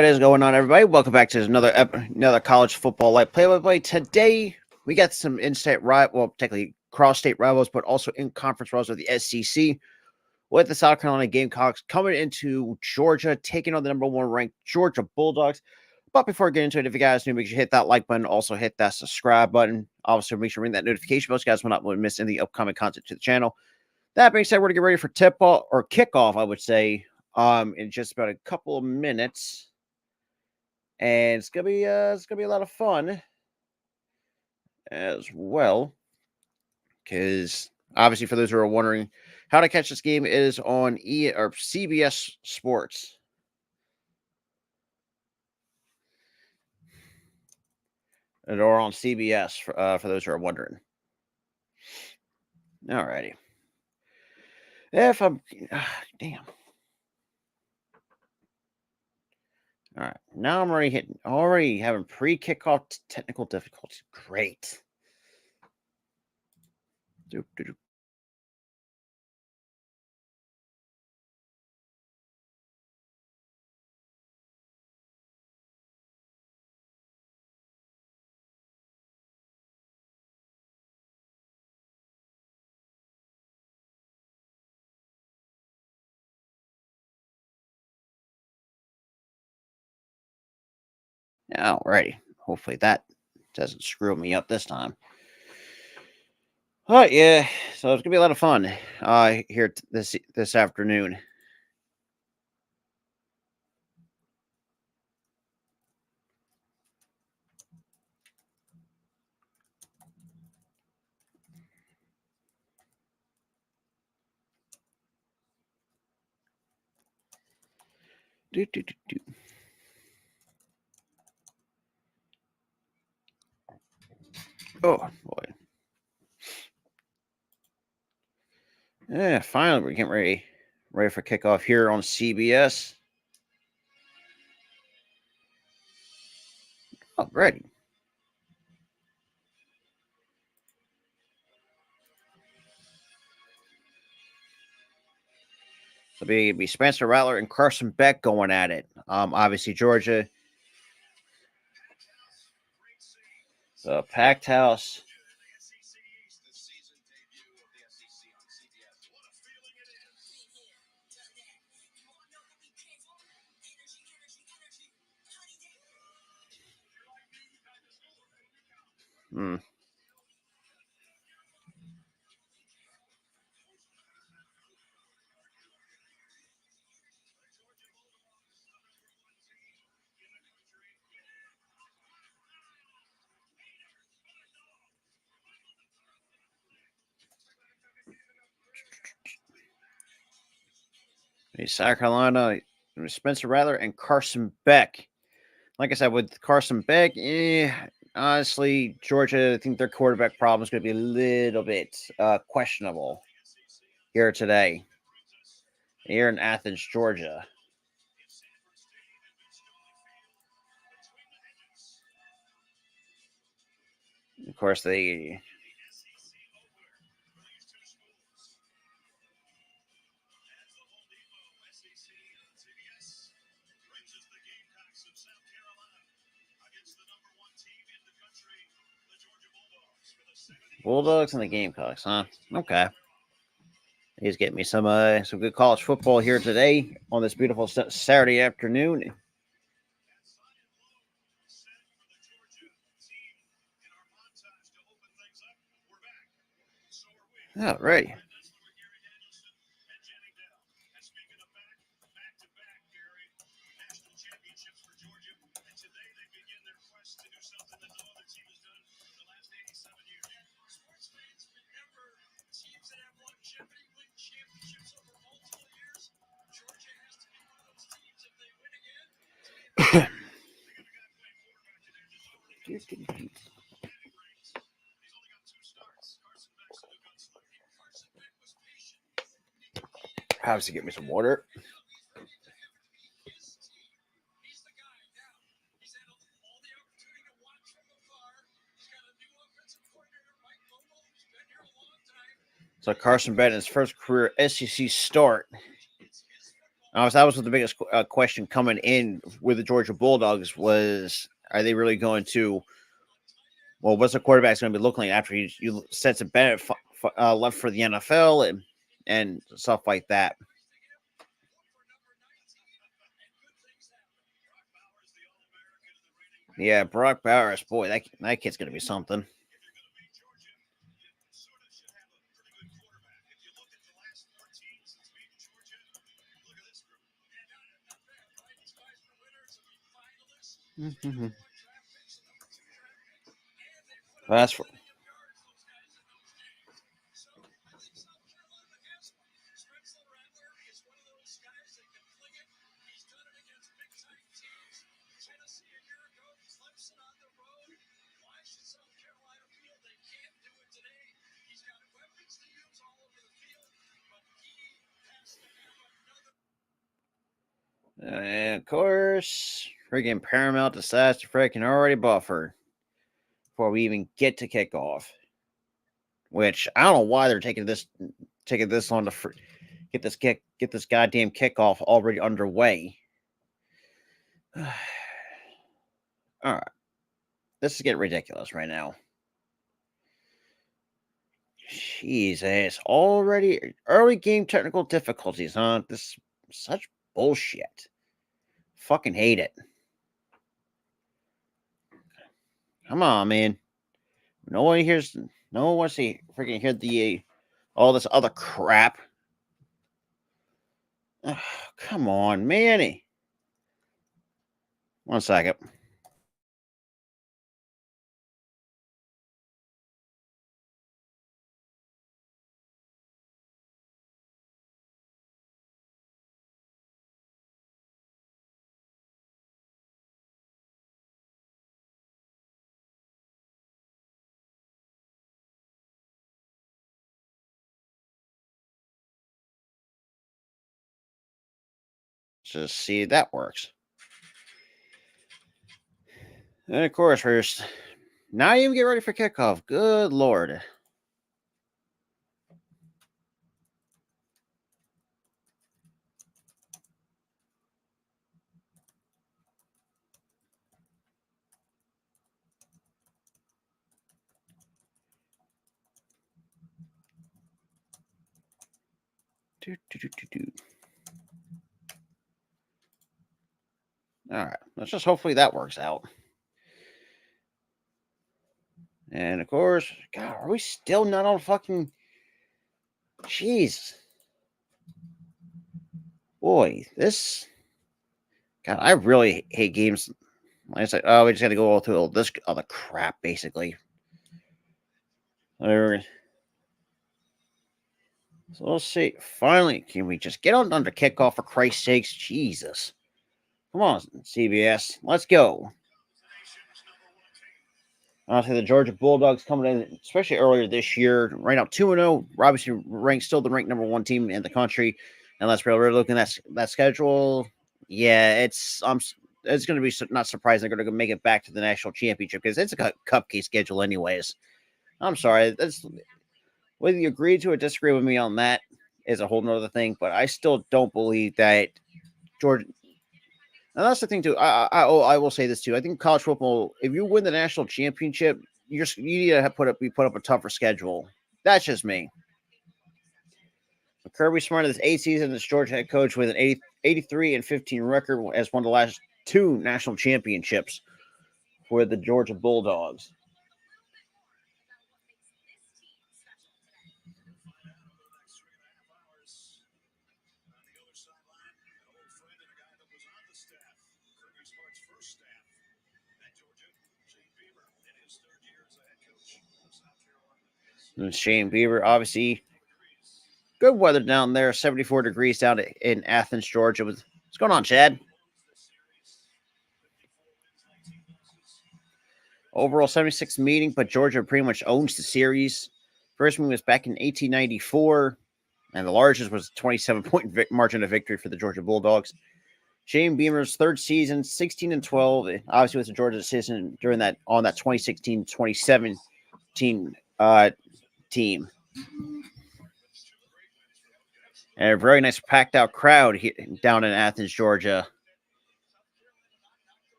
What is going on, everybody? Welcome back to another college football live play-by-play. Today, we got some in-state technically cross-state rivals, but also in-conference rivals of the SEC, with the South Carolina Gamecocks coming into Georgia, taking on the number one ranked Georgia Bulldogs. But before I get into it, if you guys new, make sure you hit that like button. Also, hit that subscribe button. Also, make sure to ring that notification bell so you guys will not miss any upcoming content to the channel. That being said, we're going to get ready for tip-off or kickoff, I would say, in just about a couple of minutes. And it's gonna be a lot of fun as well, because obviously, for those who are wondering how to catch this game, it is on CBS Sports. Or on CBS for those who are wondering. Alrighty. If I'm damn. All right, now I'm already having pre-kickoff technical difficulties. Great. Alrighty. Hopefully that doesn't screw me up this time. Oh yeah, so it's gonna be a lot of fun here this afternoon. Oh boy. Yeah, finally we're getting ready for kickoff here on CBS. Alrighty. So be Spencer Rattler and Carson Beck going at it. Obviously Georgia. The packed house. South Carolina, Spencer Rattler and Carson Beck. Like I said, with Carson Beck, honestly, Georgia, I think their quarterback problem is going to be a little bit questionable here today, here in Athens, Georgia. Of course, they... Bulldogs and the Gamecocks, huh? Okay. He's getting me some good college football here today on this beautiful Saturday afternoon. All right. How's to get me some water? So Carson Beck, his first career SEC start. That was the biggest question coming in with the Georgia Bulldogs was, are they really going to, well, what's the quarterback's going to be looking like after you Stetson Bennett left for the NFL and stuff like that. Yeah, Brock Bowers, boy, that kid's going to be something. That's for, and of course, freaking Paramount decides to freaking already buffer before we even get to kickoff. Which I don't know why they're taking this long to get this goddamn kickoff already underway. All right, this is getting ridiculous right now. Jesus, already early game technical difficulties, huh? This is such bullshit. Fucking hate it. Come on, man. No one wants to freaking hear the all this other crap. Oh, come on, Manny. 1 second. Just see if that works. And of course, first, now you get ready for kickoff. Good lord. All right, let's just hopefully that works out. And of course, God, are we still not on fucking? Jeez, boy, this. God, I really hate games. It's like, oh, we just got to go all through all this other crap, basically. Whatever. So let's see. Finally, can we just get on under kickoff for Christ's sakes? Jesus. Come on, CBS. Let's go. Honestly, the Georgia Bulldogs coming in, especially earlier this year, right now 2-0, obviously ranked still the ranked number one team in the country. And let's really looking at that schedule. Yeah, it's going to be not surprising they're going to make it back to the national championship because it's a cupcake schedule, anyways. I'm sorry, that's whether you agree to or disagree with me on that is a whole nother thing, but I still don't believe that Georgia. And that's the thing too. I will say this too. I think college football, if you win the national championship, you need to put up a tougher schedule. That's just me. But Kirby Smart, this 8 season as Georgia head coach with an 83-15 record, as one of the last 2 national championships for the Georgia Bulldogs. And Shane Beaver, obviously, good weather down there. 74 degrees down in Athens, Georgia. What's going on, Chad? Overall 76 meeting, but Georgia pretty much owns the series. First one was back in 1894, and the largest was a 27-point margin of victory for the Georgia Bulldogs. Shane Beamer's third season, 16-12, obviously with the Georgia season during that 2016-2017 team. And a very nice packed out crowd here, down in Athens, Georgia.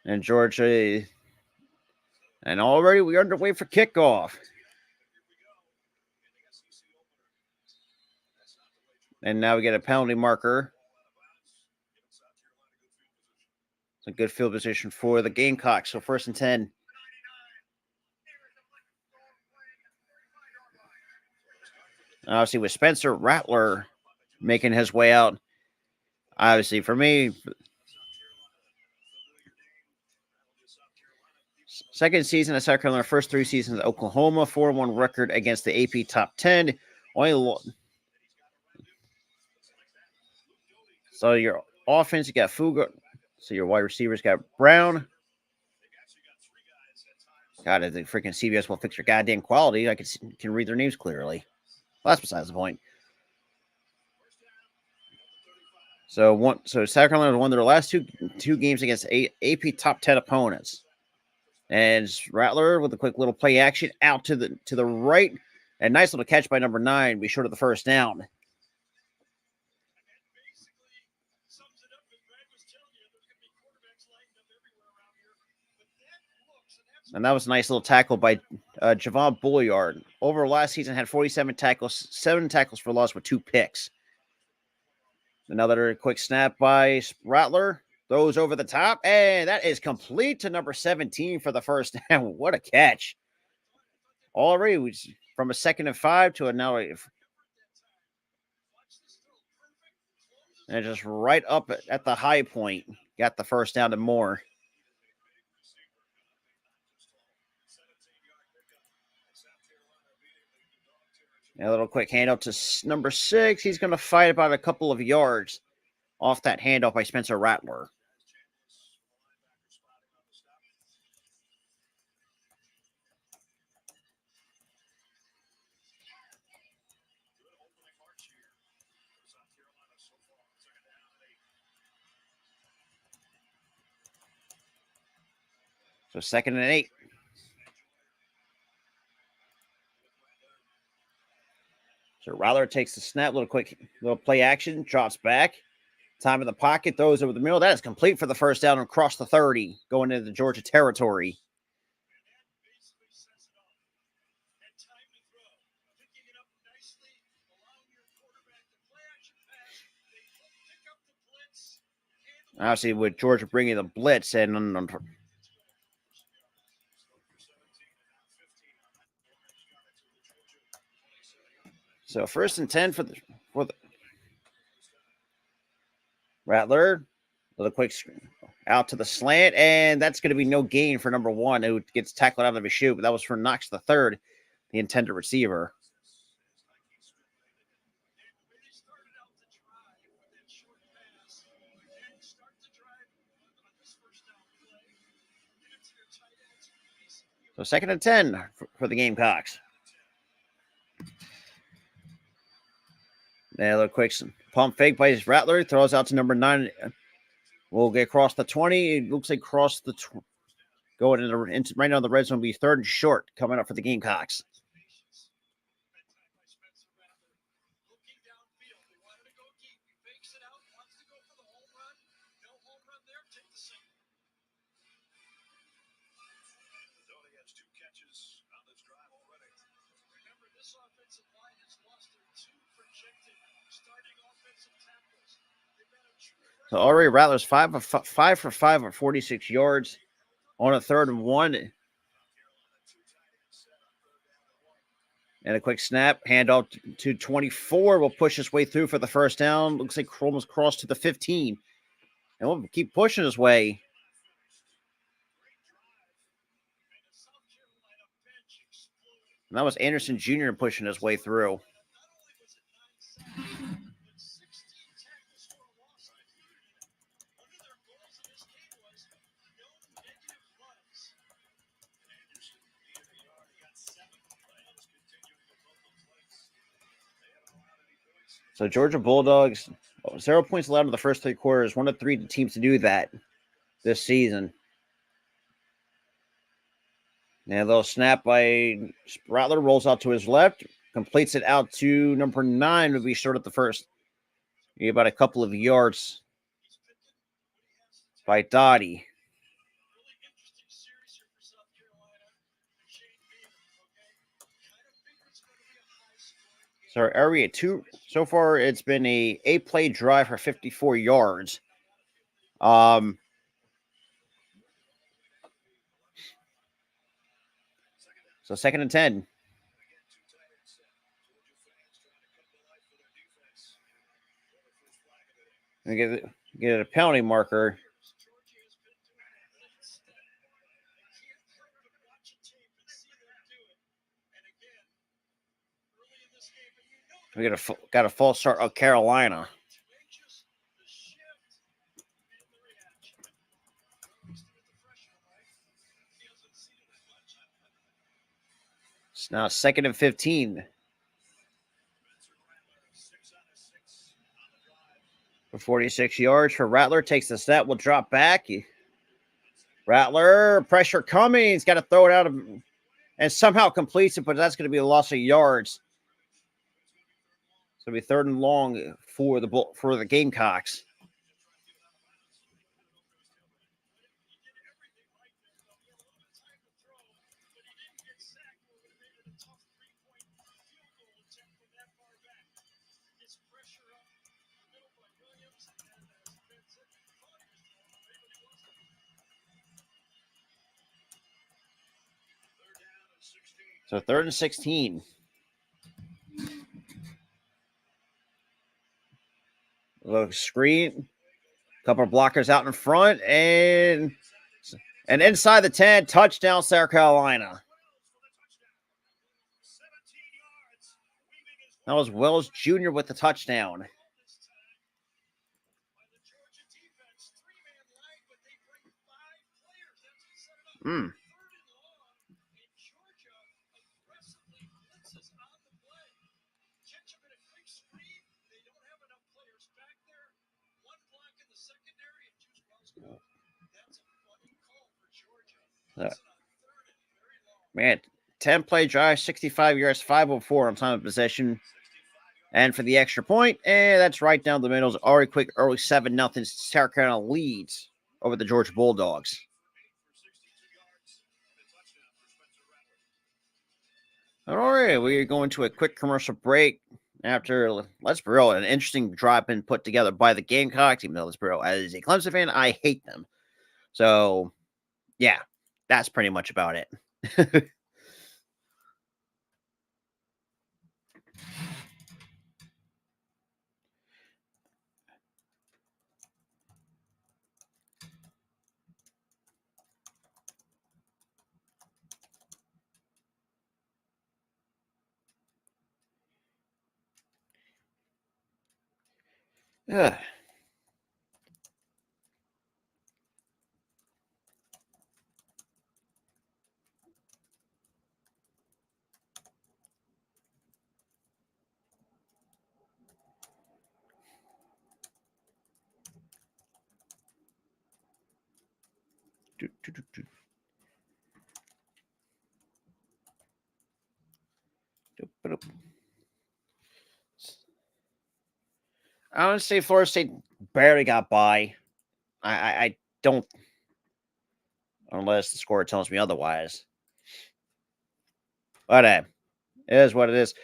And Georgia, and already we're underway for kickoff. And now we get a penalty marker. It's a good field position for the Gamecocks. So 1st and 10. Obviously, with Spencer Rattler making his way out. Obviously, for me, second season at South Carolina, first 3 seasons at Oklahoma, 4-1 record against the AP top 10. So your offense, you got Fuga. So your wide receivers got Brown. God, the freaking CBS will fix your goddamn quality. I can read their names clearly. Well, that's besides the point. So South Carolina won their last two games against AP top 10 opponents. And Rattler with a quick little play action out to the right. And nice little catch by number 9. Be short of the first down. And that was a nice little tackle by Javon Bulliard. Over last season, had 47 tackles, 7 tackles for loss with 2 picks. Another quick snap by Rattler. Throws over the top, and that is complete to number 17 for the first down. What a catch. Already from a 2nd and 5 to a now. And just right up at the high point. Got the first down and more. A little quick handoff to number 6. He's going to fight about a couple of yards off that handoff by Spencer Rattler. So 2nd and 8. So Rattler takes the snap, little play action, drops back. Time in the pocket, throws over the middle. That is complete for the first down and across the 30, going into the Georgia territory. Obviously, with Georgia bringing the blitz and so 1st and 10 for the Rattler with a quick out to the slant, and that's going to be no gain for number 1, who gets tackled out of his shoe. But that was for Knox the third, the intended receiver. So 2nd and 10 for the Gamecocks. Another quick pump fake by Rattler. Throws out to number 9. We'll get across the 20. It looks like across the going into right now the red zone will be 3rd and short coming up for the Gamecocks. So already Rattler's 5 for 5 or 46 yards on a 3rd and 1. And a quick snap, handoff to 24. Will push his way through for the first down. Looks like almost crossed to the 15. And we'll keep pushing his way. And that was Anderson Jr. pushing his way through. So Georgia Bulldogs, 0 points allowed in the first 3 quarters. 1 of 3 teams to do that this season. And a little snap by Rattler, rolls out to his left, completes it out to number 9 to be short at the first. About a couple of yards by Dottie. So area 2, so far it's been a 8-play drive for 54 yards. So 2nd and 10. And get a penalty marker. We got a false start of Carolina. It's now 2nd and 15. For 46 yards for Rattler. Takes the snap, will drop back. Rattler, pressure coming. He's got to throw it out of, and somehow completes it, but that's going to be a loss of yards. It's going to be 3rd and long for the Gamecocks. So 3rd and 16. Little screen. Couple of blockers out in front. And inside the 10, touchdown, South Carolina. That was Wells Jr. with the touchdown. Man, 10-play drive, 65 yards, 504 on time of possession. And for the extra point, that's right down the middle. It's already quick, early 7-0. South Carolina leads over the Georgia Bulldogs. All right, we're going to a quick commercial break. After, let's be real, an interesting drop in put together by the Gamecocks. Even though, let's be real, as a Clemson fan, I hate them. So, yeah, that's pretty much about it. Ugh. I would say Florida State barely got by. I don't, unless the score tells me otherwise. But it is what it is.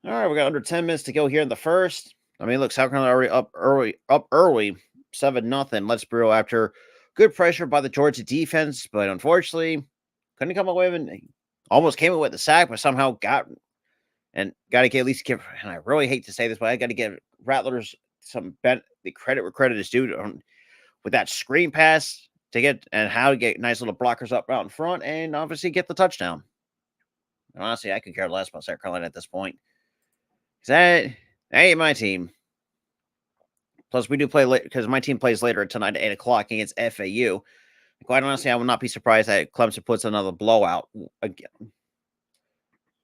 All right, we got under 10 minutes to go here in the first. I mean, look, South Carolina already up early, 7-0. Let's Brew after good pressure by the Georgia defense, but unfortunately couldn't come away with, almost came away with the sack, but somehow got to get at least give. And I really hate to say this, but I got to give Rattlers the credit where credit is due with that screen pass to get and how to get nice little blockers up out in front and obviously get the touchdown. And honestly, I could care less about South Carolina at this point. That ain't my team. Plus, we do play late because my team plays later tonight at 8 o'clock against FAU. Quite honestly, I would not be surprised that Clemson puts another blowout again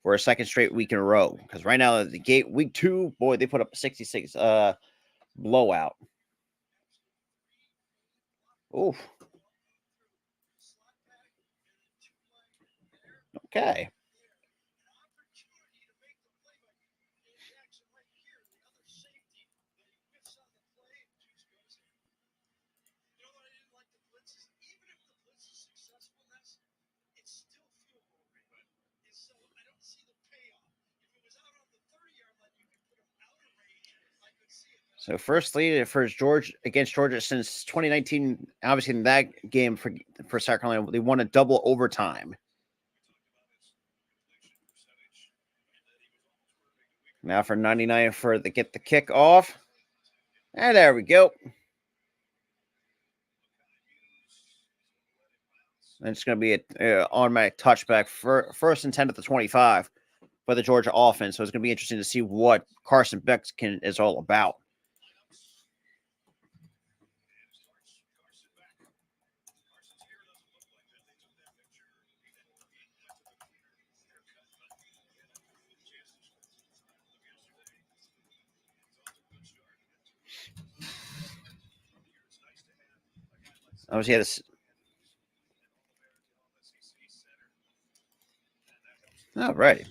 for a second straight week in a row. Because right now, week 2, boy, they put up a 66 blowout. Oof. Okay. So first lead for Georgia against Georgia since 2019. Obviously, in that game for South Carolina, they won a double overtime. Now for 99 for the get the kick off. And there we go. And it's going to be an automatic touchback for first and 10 at the 25 for the Georgia offense. So it's going to be interesting to see what Carson Beck is all about. Obviously, had this. All right.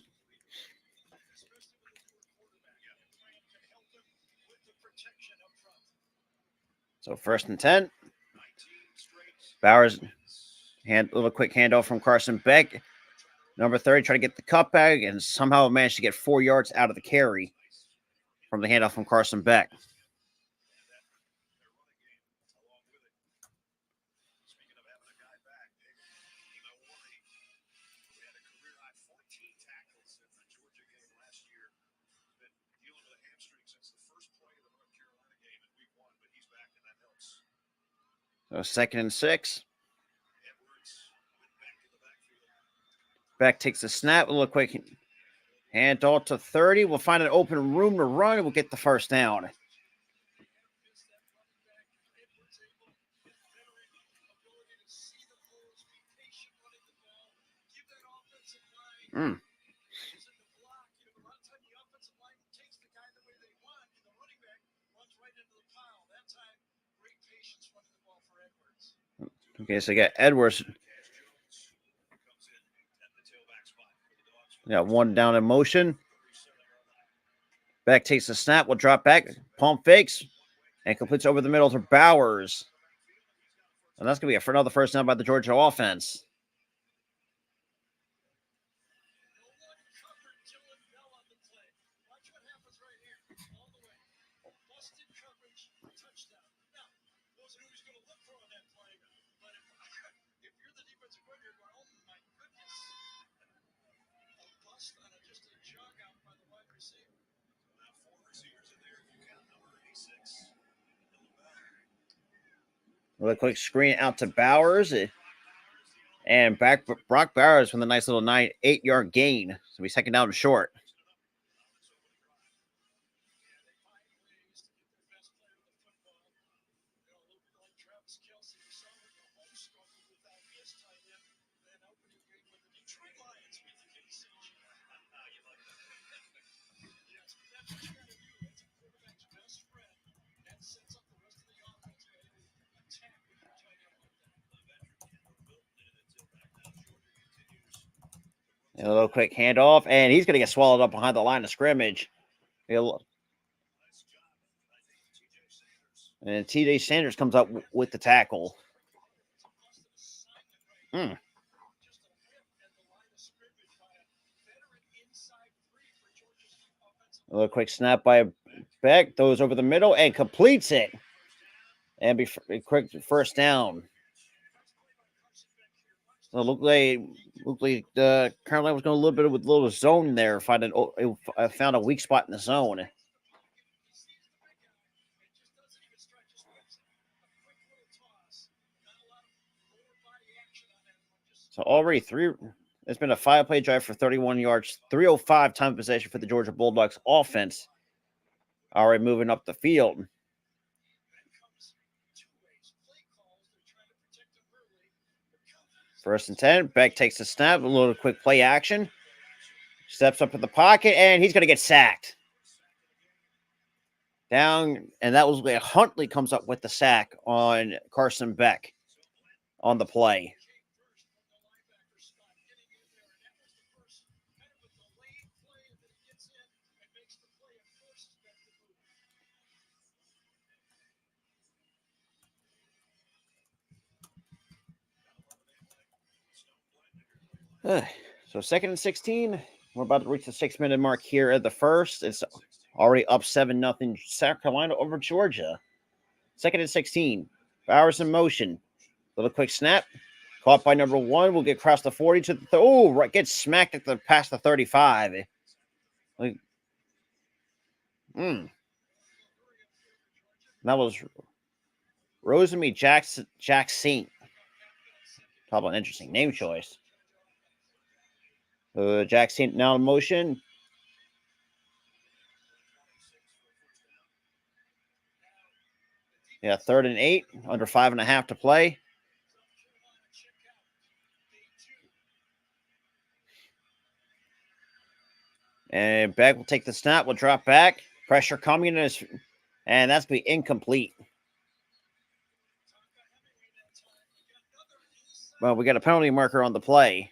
So first and 10. Bowers little quick handoff from Carson Beck. Number 30 trying to get the cutback and somehow managed to get 4 yards out of the carry from the handoff from Carson Beck. So second and 6. Beck takes the snap, a little quick handoff to 30. We'll find an open room to run. We'll get the first down. Okay, so you got Edwards. Got one down in motion. Beck takes the snap. Will drop back. Pump fakes. And completes over the middle to Bowers. And that's going to be for another first down by the Georgia offense. A quick screen out to Bowers. And back Brock Bowers with a nice little 8-yard gain. So he's second down short. And a little quick handoff, and he's going to get swallowed up behind the line of scrimmage. And TJ Sanders comes up with the tackle. A little quick snap by Beck, throws over the middle and completes it. And be quick first down. So looked like Carolina was going a little bit with a little zone there. Found a weak spot in the zone. So already it's been a 5-play drive for 31 yards, 3:05 time of possession for the Georgia Bulldogs offense. Already moving up the field. First and 10. Beck takes the snap, a little quick play action. Steps up in the pocket, and he's going to get sacked. Down, and that was where Huntley comes up with the sack on Carson Beck on the play. So 2nd and 16. We're about to reach the 6-minute mark here at the first. It's already up 7-0 South Carolina over Georgia. 2nd and 16. Bowers in motion. Little quick snap. Caught by number 1. We'll get across the 40 to the right. Gets smacked at the past the 35. Like, that was Rosemary Jackson. Talk about an interesting name choice. Jackson now in motion. Yeah, 3rd and 8. Under 5.5 to play. And Beck will take the snap. Will drop back. Pressure coming in, and that's be incomplete. Well, we got a penalty marker on the play.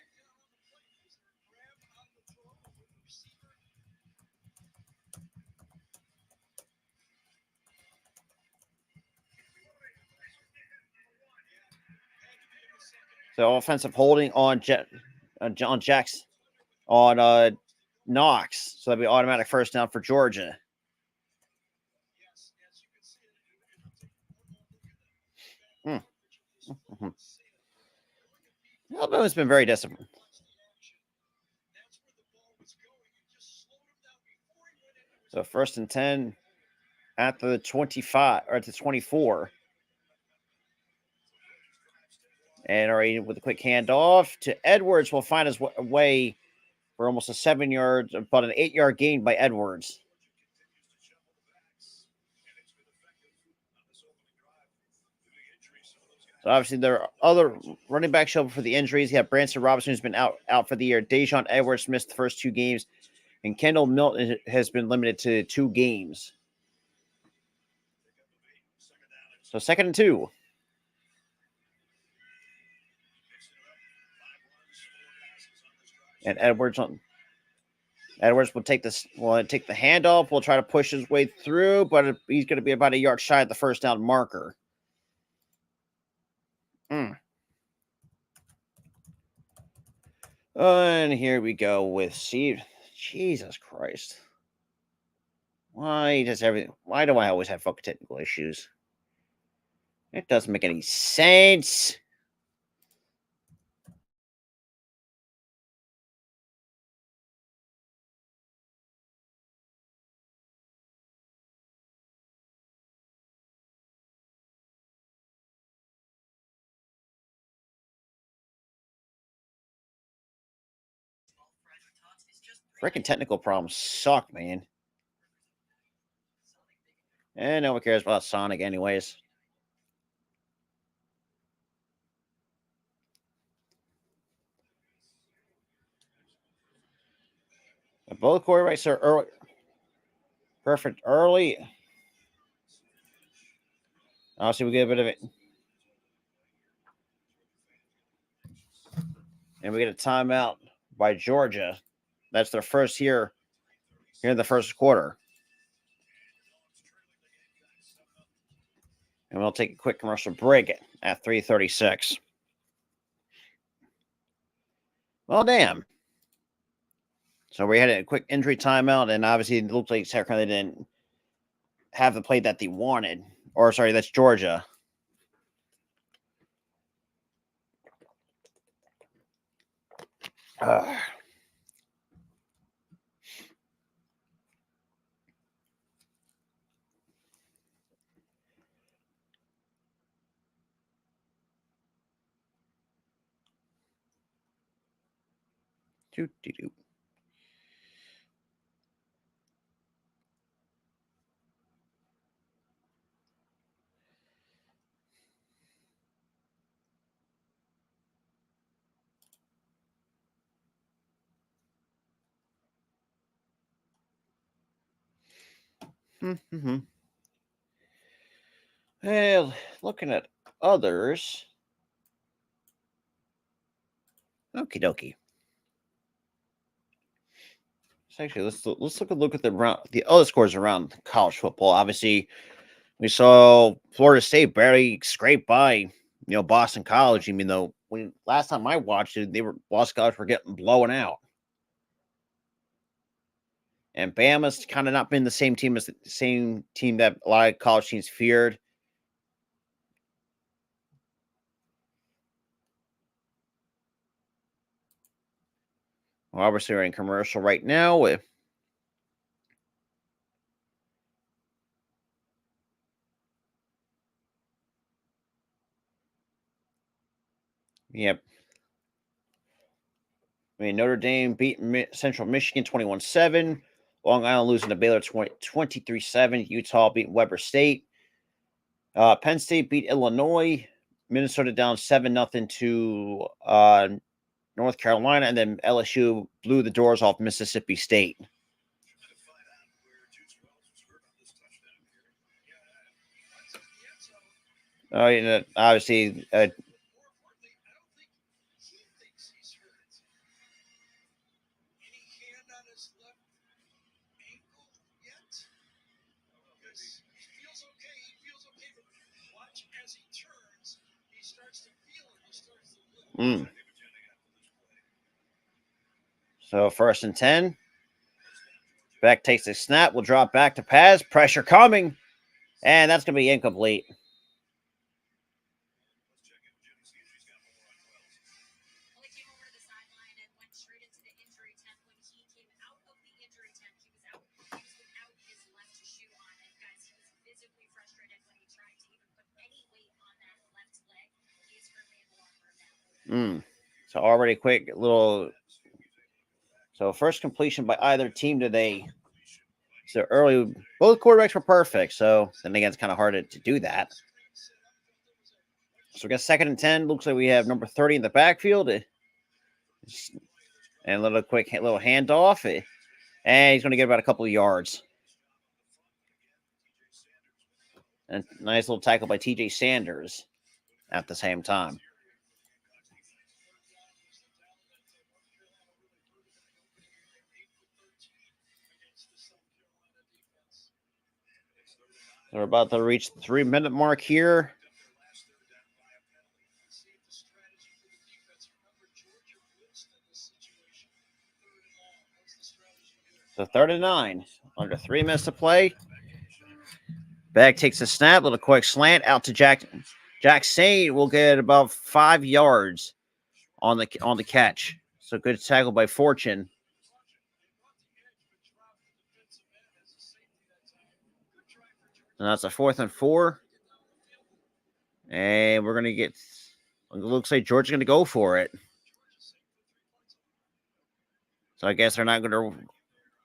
So offensive holding on John Jackson on Knox. So that'll be automatic first down for Georgia. Alabama's been very disciplined. So 1st and 10 at the 25 or at the 24. And already with a quick handoff to Edwards, will find his way for almost a 7 yards, but an 8-yard gain by Edwards. So obviously there are other running backs show up for the injuries. You have Branson Robinson, who's been out for the year. Dejon Edwards missed the first 2 games, and Kendall Milton has been limited to 2 games. So 2nd and 2. And Edwards will take the handoff. Will try to push his way through, but he's going to be about a yard shy of the first down marker. And here we go with Steve. Jesus Christ. Why do I always have fucking technical issues? It doesn't make any sense. Freaking technical problems suck, man. And no one cares about Sonic anyways. Both quarterbacks are early. Perfect early. Obviously, we get a bit of it. And we get a timeout by Georgia. That's their first here in the first quarter. And we'll take a quick commercial break at 3:36. Well, damn. So we had a quick injury timeout, and obviously it looked like South Carolina didn't have the play that they wanted. Or, sorry, that's Georgia. Doo-doo-doo. Well, looking at others. Okie dokie. So actually, let's look at the other scores around college football. Obviously, we saw Florida State barely scrape by Boston College, even though last time I watched it, Boston College were getting blown out. And Bama's kind of not been the same team that a lot of college teams feared. Well, obviously, we're in commercial right now. Yep. Notre Dame beat Central Michigan 21-7. Long Island losing to Baylor 23-7. Utah beat Weber State. Penn State beat Illinois. Minnesota down 7-0 to North Carolina. And then LSU blew the doors off Mississippi State. Obviously, So 1st and 10. Beck takes a snap. Will drop back to pass. Pressure coming. And that's going to be incomplete. So already quick little. So first completion by either team today. So early, both quarterbacks were perfect. So then again, it's kind of hard to do that. So we got 2nd and 10. Looks like we have number 30 in the backfield. And a little handoff. And he's going to get about a couple of yards. And nice little tackle by TJ Sanders at the same time. So we're about to reach the 3-minute mark here. So 3rd and 9. Under 3 minutes to play. Beck takes a snap, little quick slant out to Jack Saint. Will get about 5 yards on the catch. So good tackle by Fortune. And that's a 4th and 4. And we're going to get, it looks like Georgia's going to go for it. So I guess they're not going to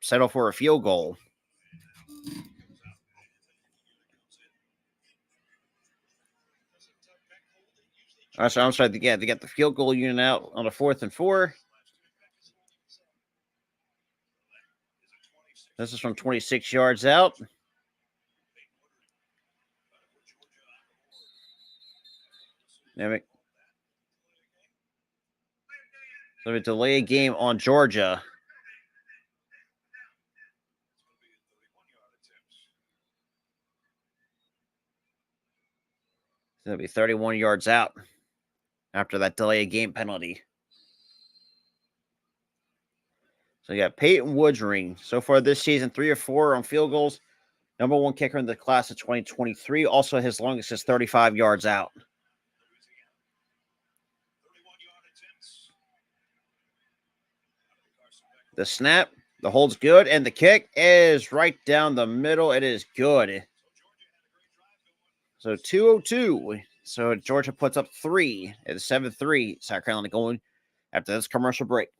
settle for a field goal. I'm sorry, they get the field goal unit out on a 4th and 4. This is from 26 yards out. So we delay a game on Georgia. So it'll be 31 yards out after that delay a game penalty. So you got Peyton Woodring. So far this season, 3 or 4 on field goals. Number 1 kicker in the class of 2023. Also, his longest is 35 yards out. The snap, the hold's good, and the kick is right down the middle. It is good. So 2:02. So Georgia puts up 3. It's 7-3. South Carolina going after this commercial break.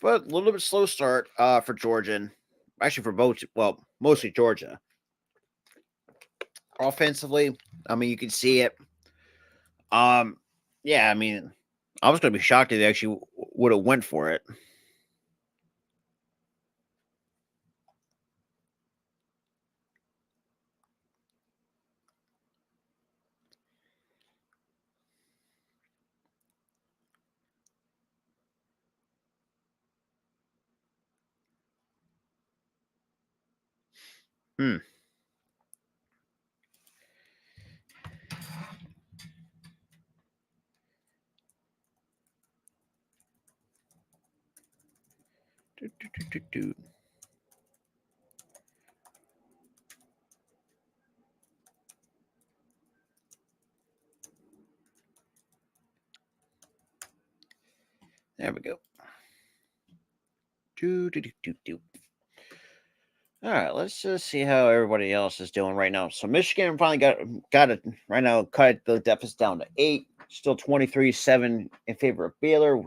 But a little bit slow start for Georgia. Actually, for both, well, mostly Georgia. Offensively, I mean, you can see it. Yeah, I mean, I was going to be shocked if they actually would have went for it. Hmm. There we go. All right, let's just see how everybody else is doing right now. So Michigan finally got it right now, cut the deficit down to 8, still 23-7 in favor of Baylor.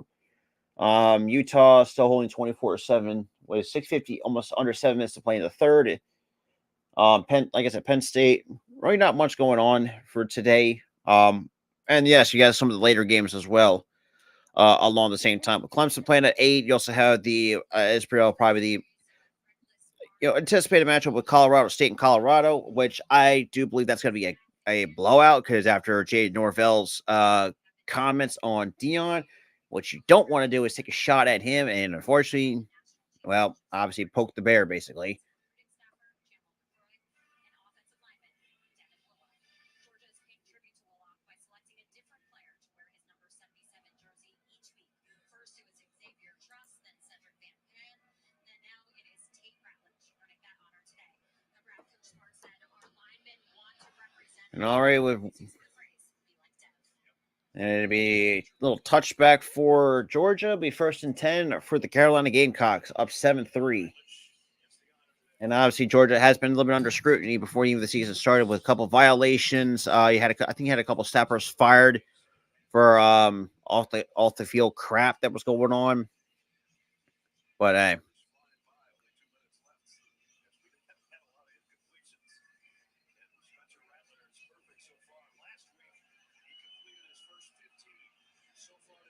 Utah still holding 24-7 with 6:50, almost under 7 minutes to play in the third. Like I said, Penn State, really not much going on for today. And yes, you got some of the later games as well. Along the same time, with Clemson playing at 8, you also have the Israel probably the anticipated matchup with Colorado State and Colorado, which I do believe that's going to be a blowout because after Jay Norvell's comments on Dion, what you don't want to do is take a shot at him, and unfortunately, well, obviously poke the bear basically. And already with and it'd be a little touchback for Georgia. It'd be 1st and 10 for the Carolina Gamecocks, up 7-3. And obviously, Georgia has been a little bit under scrutiny before even the season started with a couple of violations. I think you had a couple of snappers fired for off the field crap that was going on. But hey.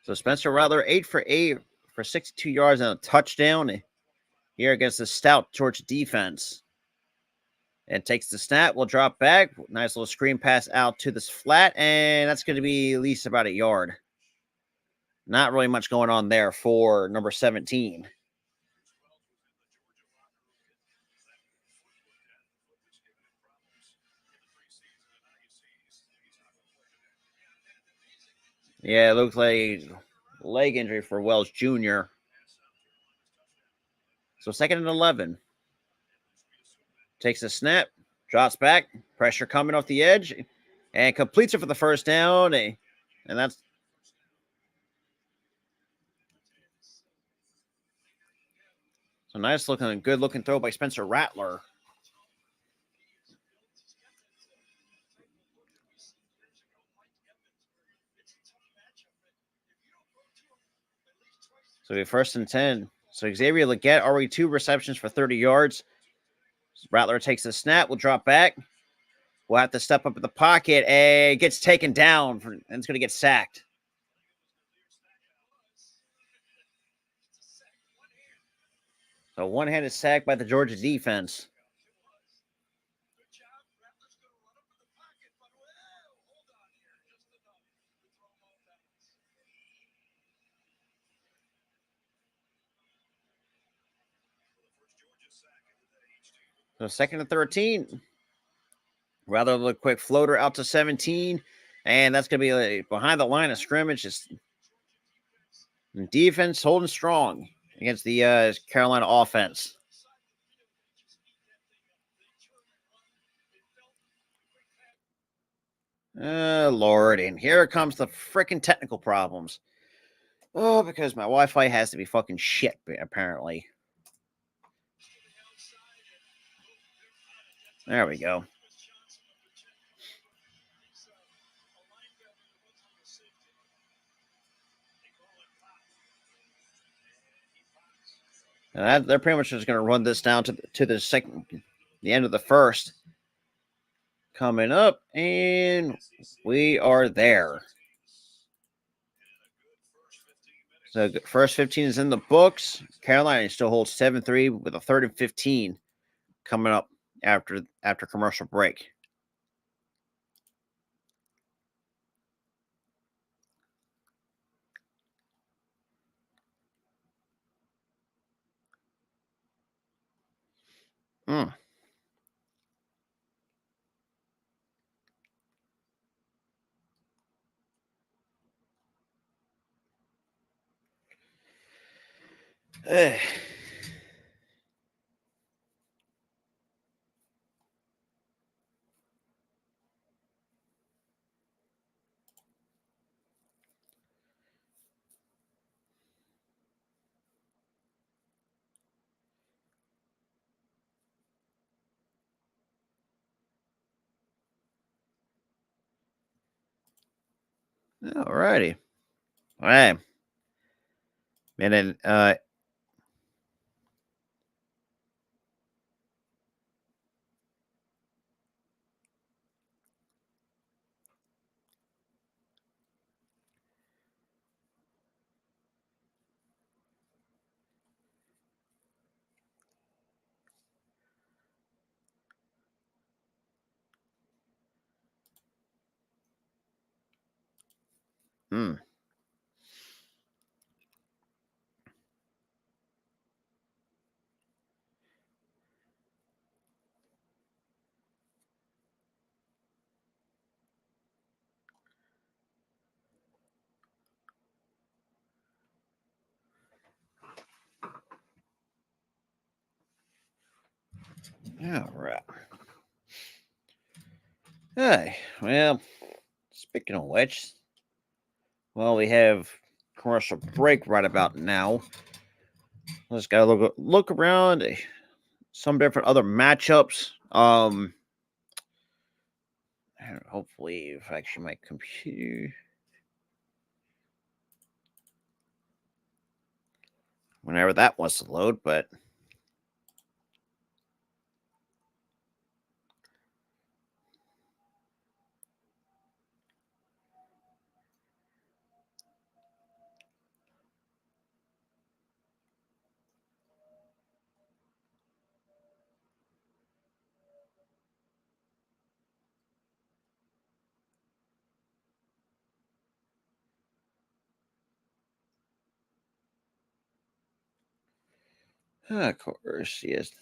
So Spencer Rattler 8 for 8 for 62 yards and a touchdown here against the stout Georgia defense. And takes the snap, will drop back. Nice little screen pass out to this flat, and that's going to be at least about a yard. Not really much going on there for number 17. Yeah, it looks like leg injury for Wells Jr. So 2nd and 11. Takes a snap, drops back, pressure coming off the edge, and completes it for the first down. And that's so nice looking, good looking throw by Spencer Rattler. So we 1st and 10. So Xavier Legette already 2 receptions for 30 yards. Rattler takes the snap, will drop back. We'll have to step up in the pocket and gets taken down and it's going to get sacked. So one-handed sack by the Georgia defense. So 2nd and 13. Rather a quick floater out to 17. And that's going to be behind the line of scrimmage. Just defense holding strong against the Carolina offense. Lord. And here comes the freaking technical problems. Oh, because my Wi-Fi has to be fucking shit, apparently. There we go. And they're pretty much just going to run this down to the end of the first. Coming up, and we are there. So first 15 is in the books. Carolina still holds 7-3 with a third and 15 coming up after commercial break. Mm. Eh. All righty. All right. And then mm. All right. Hey, well, speaking of which, well, we have commercial break right about now. Let's gotta look around some different other matchups. Hopefully, if actually my computer, whenever that wants to load, but of course, yes,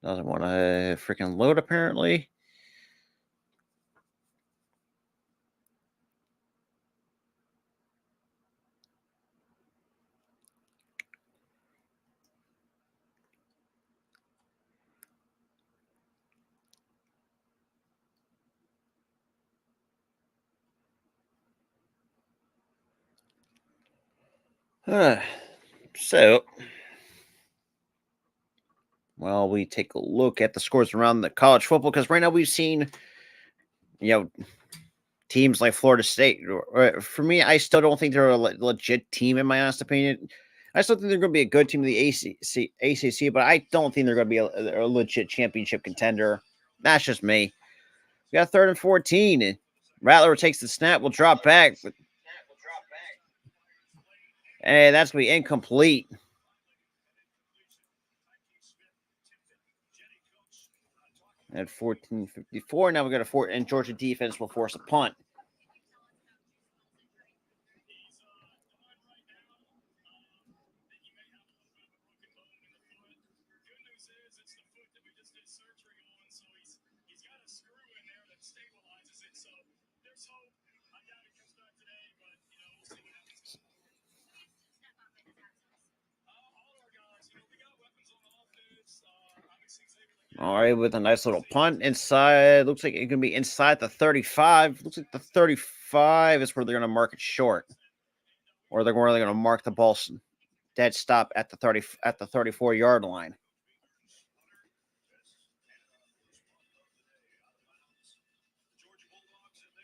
doesn't want to freaking load apparently. So, well, we take a look at the scores around the college football because right now we've seen, you know, teams like Florida State. For me, I still don't think they're a legit team, in my honest opinion. I still think they're going to be a good team in the ACC, but I don't think they're going to be a legit championship contender. That's just me. We got third and 14. And Rattler takes the snap, will drop back. And that's going to be incomplete. At 14:54. Now we got a four, and Georgia defense will force a punt. All right, with a nice little punt inside. Looks like it can be inside the 35. Looks like the 35 is where they're going to mark it short, or they're really going to mark the ball dead stop at the 34-yard line.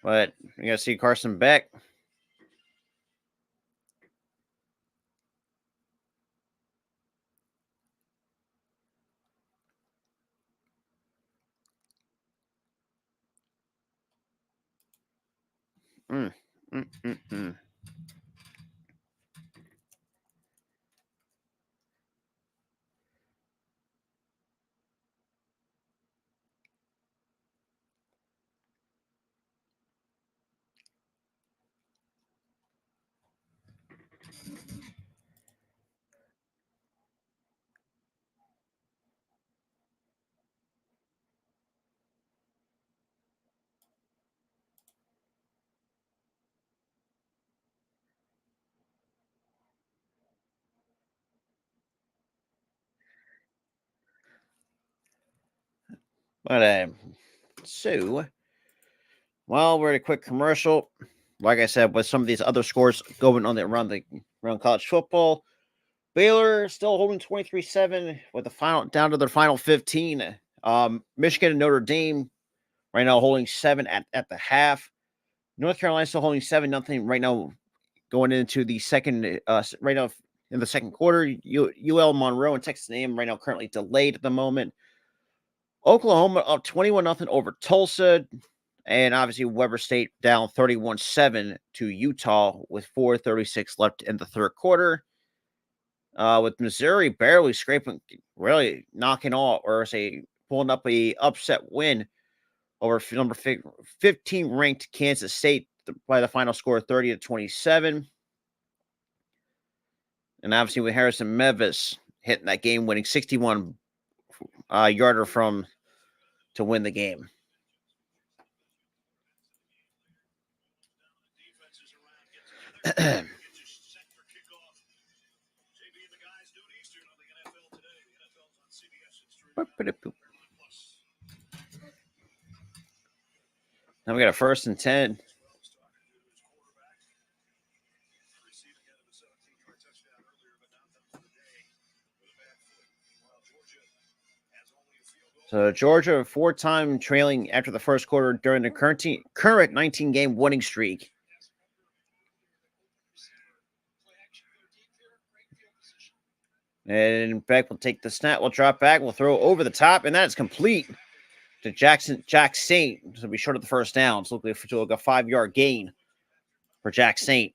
But you got to see Carson Beck. Mm, mm, mm, mm. But so while we're at a quick commercial, like I said, with some of these other scores going on around college football, Baylor still holding 23-7 with the final down to their final 15. Michigan and Notre Dame right now holding 7 at the half. North Carolina still holding 7-0 right now going into the second right now in the second quarter. UL Monroe and Texas A&M right now currently delayed at the moment. Oklahoma up 21-0 over Tulsa. And obviously, Weber State down 31-7 to Utah with 4:36 left in the third quarter. With Missouri barely scraping, really knocking off, or say pulling up a upset win over number 15 ranked Kansas State by the final score 30-27. And obviously, with Harrison Mevis hitting that game-winning 61 yarder to win the game. Now we got a 1st and 10. So Georgia 4-time trailing after the first quarter during the current 19-game winning streak. And Beck will take the snap. We'll drop back. We'll throw over the top, and that's complete to Jack Saint. So be short of the first down. So looking for a 5-yard gain for Jack Saint.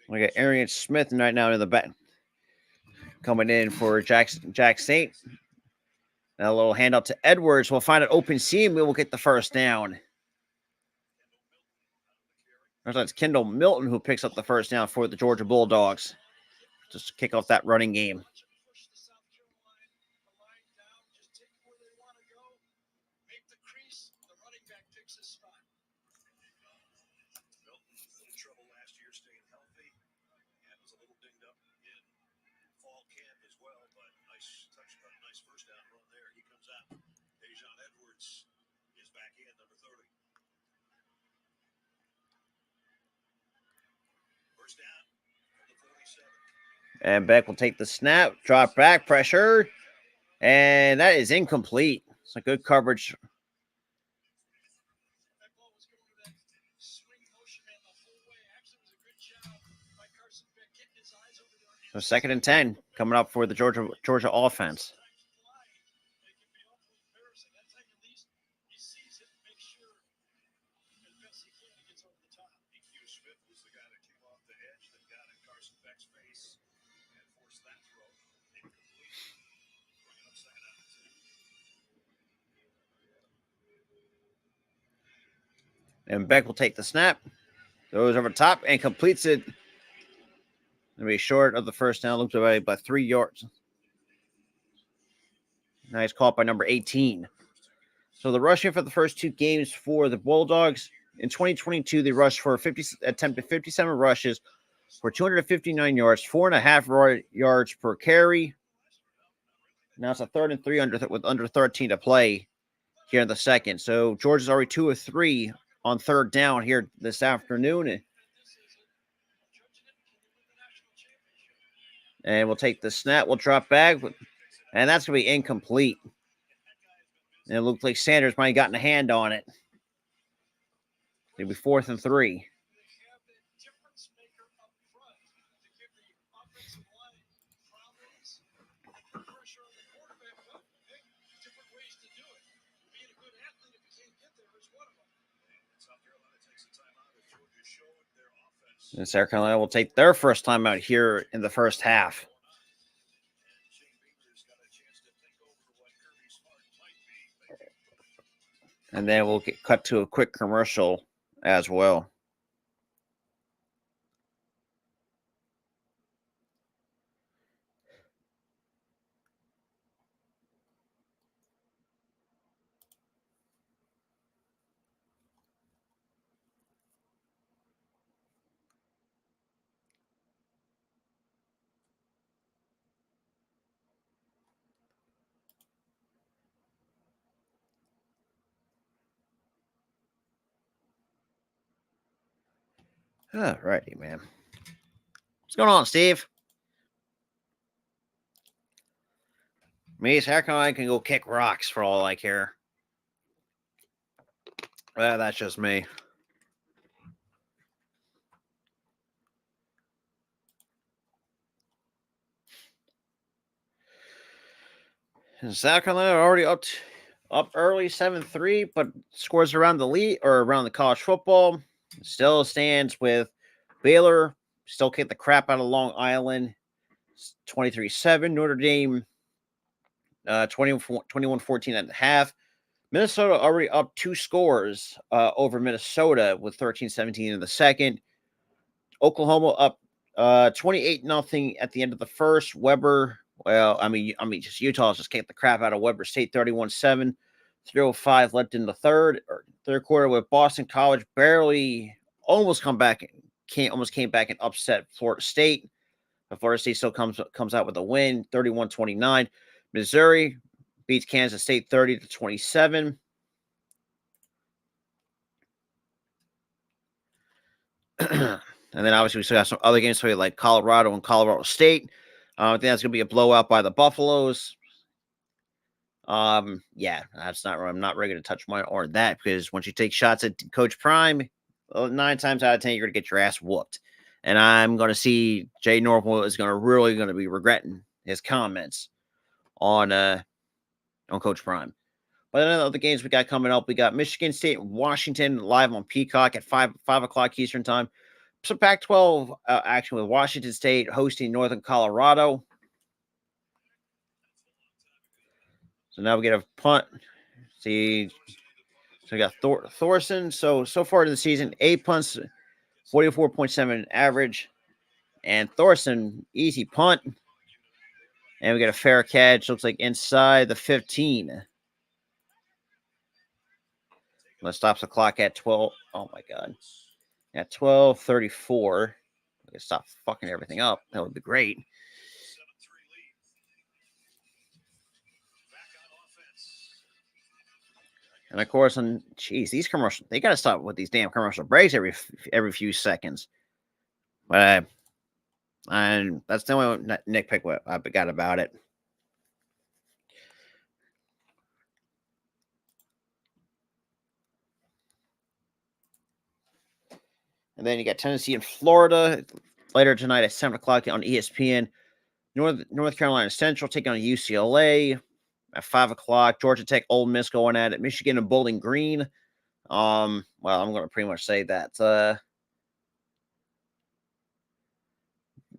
We got Arian Smith right now in the back coming in for Jack Saint. And a little handout to Edwards. We'll find an open seam. We will get the first down. That's Kendall Milton who picks up the first down for the Georgia Bulldogs. Just to kick off that running game. And Beck will take the snap, drop back, pressure, and that is incomplete. It's a good coverage. So 2nd and 10 coming up for the Georgia offense. And Beck will take the snap, goes over top, and completes it. It'll be short of the first down, looks away by 3 yards. Nice call by number 18. So the rushing for the first 2 games for the Bulldogs in 2022, they rushed for attempted 57 rushes for 259 yards, 4.5 yards per carry. Now it's a 3rd and 3 with under 13 to play here in the second. So Georgia's already 2 of 3 on 3rd down here this afternoon. And we'll take the snap. We'll drop back. And that's going to be incomplete. And it looked like Sanders might have gotten a hand on it. It'll be 4th and 3. And South Carolina will take their first time out here in the first half. And then we'll get cut to a quick commercial as well. Alrighty, man. What's going on, Steve? Me, South Carolina can go kick rocks for all I care. That's just me. And South Carolina are already up early 7-3, but scores around the lead or around the college football. Still stands with Baylor. Still kick the crap out of Long Island. 23-7. Notre Dame 21-14 at the half. Minnesota already up 2 scores over Minnesota with 13-17 in the second. Oklahoma up 28-0 at the end of the first. Weber, well, I mean, just Utah just kicked the crap out of Weber State 31-7. 3:05 left in the third quarter with Boston College barely almost came back and upset Florida State. But Florida State still comes out with a win, 31-29. Missouri beats Kansas State 30-27. And then obviously we still got some other games for like Colorado and Colorado State. I think that's going to be a blowout by the Buffaloes. Yeah, that's not. I'm not really going to touch on that because once you take shots at Coach Prime, 9 times out of 10 you're going to get your ass whooped. And I'm going to see Jay Norville is going to be regretting his comments on Coach Prime. But then other games we got coming up, we got Michigan State and Washington live on Peacock at 5 o'clock Eastern time. Some Pac-12 action with Washington State hosting Northern Colorado. So now we get a punt. See, so we got Thorson. So far in the season, 8 punts, 44.7 average. And Thorson, easy punt. And we got a fair catch. Looks like inside the 15. That stops the clock at 12. Oh, my God. At 12:34. We can stop fucking everything up. That would be great. And of course, these commercials, they got to stop with these damn commercial breaks every few seconds. But and that's the only nitpick what I got about it. And then you got Tennessee and Florida later tonight at 7 o'clock on ESPN. North Carolina Central taking on UCLA at 5 o'clock. Georgia Tech, Ole Miss going at it. Michigan and Bowling Green. Well, I'm going to pretty much say that.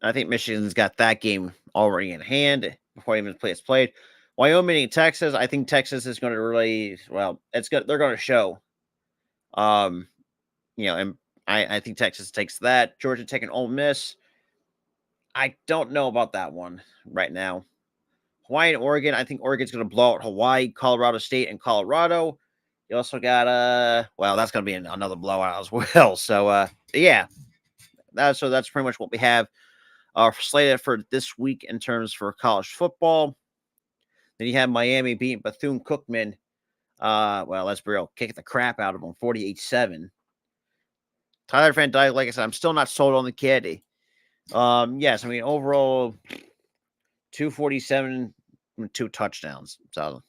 I think Michigan's got that game already in hand before even it's played. Wyoming and Texas. I think Texas is going to really it's good. They're going to show. And I think Texas takes that. Georgia taking Ole Miss. I don't know about that one right now. Hawaii and Oregon. I think Oregon's going to blow out Hawaii, Colorado State, and Colorado. You also got that's going to be another blowout as well. So yeah, that's pretty much what we have slated for this week in terms for college football. Then you have Miami beating Bethune-Cookman. Let's be real, kicking the crap out of them, 48-7. Tyler Van Dyke, like I said, I'm still not sold on the kid. Yes, I mean overall 247, 2 touchdowns. So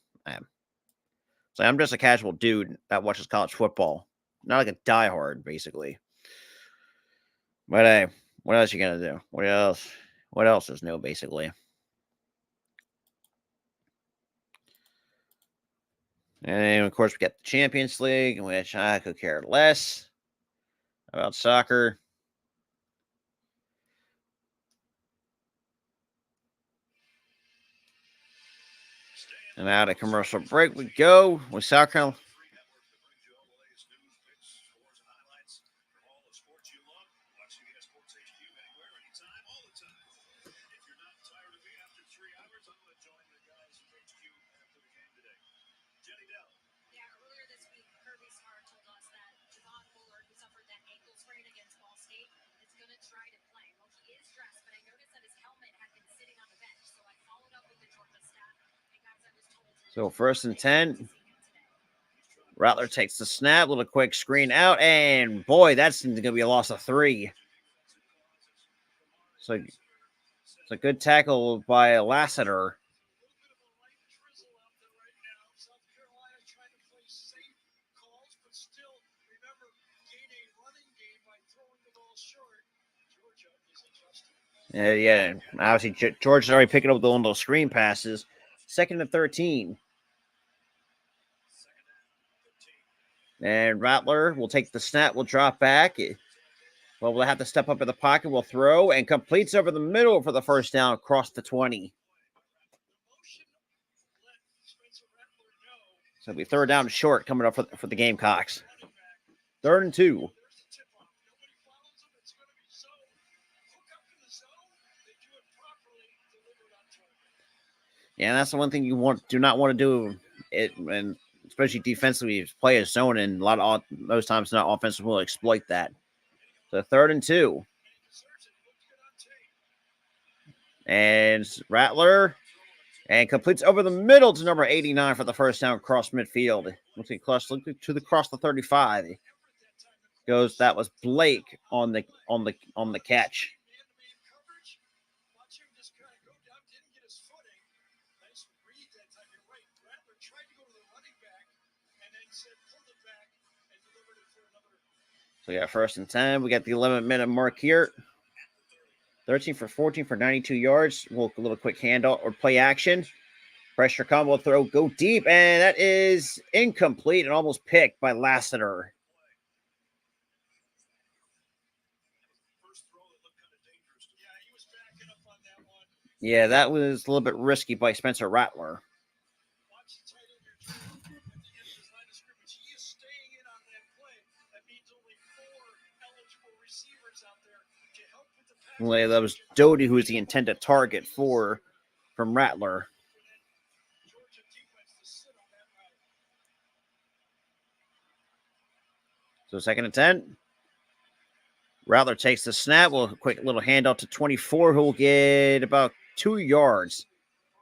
I'm just a casual dude that watches college football, not like a diehard, basically. But hey, what else you gonna do? What else is new, basically? And of course, we got the Champions League, which I could care less about soccer. And out of commercial break we go with soccer. So 1st and 10. Rattler takes the snap, little quick screen out, and boy, that's going to be a loss of 3. So it's a good tackle by Lassiter. Yeah, obviously Georgia's already picking up one of those screen passes. 2nd and 13. And Rattler will take the snap, will drop back. Well, we'll have to step up in the pocket. We'll throw and completes over the middle for the first down across the 20. So it'll be 3rd down short coming up for the Gamecocks. 3rd and 2. Yeah, that's the one thing you do not want to do. And especially defensively, play a zone, and most times not offensive will exploit that. So 3rd and 2. And Rattler and completes over the middle to number 89 for the first down across midfield. Looking across the 35. That was Blake on the catch. So we got 1st and 10. We got the 11-minute mark here. 13 for 14 for 92 yards. A little quick handoff or play action. Pressure combo throw, go deep, and that is incomplete and almost picked by Lassiter. Yeah, that was a little bit risky by Spencer Rattler. Well, that was Doty who was the intended target from Rattler. So 2nd and 10. Rattler takes the snap. A quick little handoff to 24, who will get about 2 yards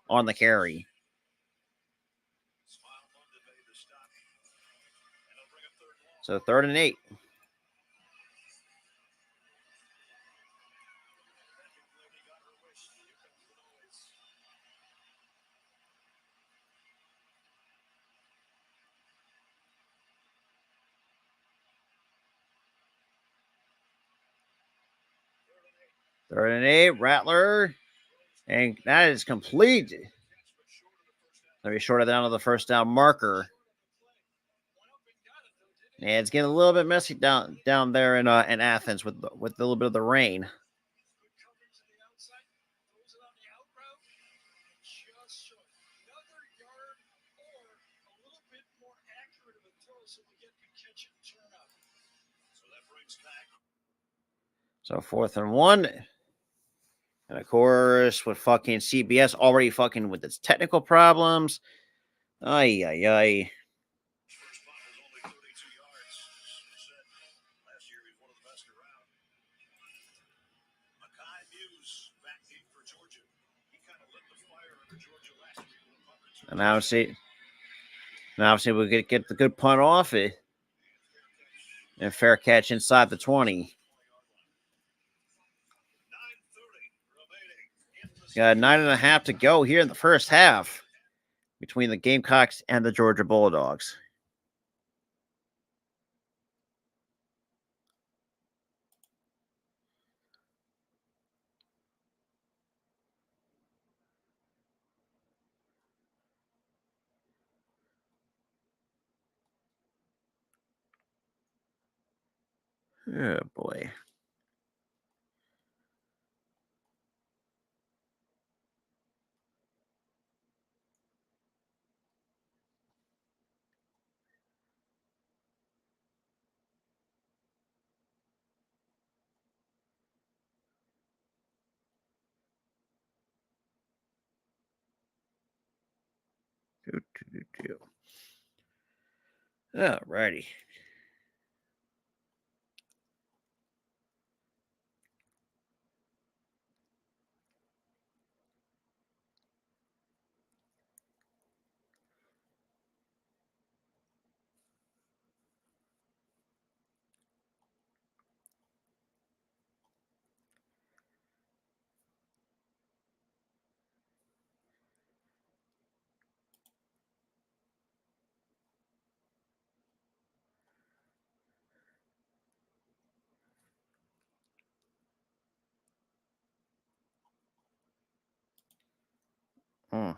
on the carry. So 3rd and 8. Third and 8, Rattler. And that is complete. Very shorter down to the first down marker. And it's getting a little bit messy down there in Athens with a little bit of the rain. So 4th and 1. And of course, with fucking CBS already fucking with its technical problems. Ay, ay, ay. And obviously we get the good punt off it. And fair catch inside the 20. Got 9.5 to go here in the first half between the Gamecocks and the Georgia Bulldogs. Oh, boy. All righty. Hmm.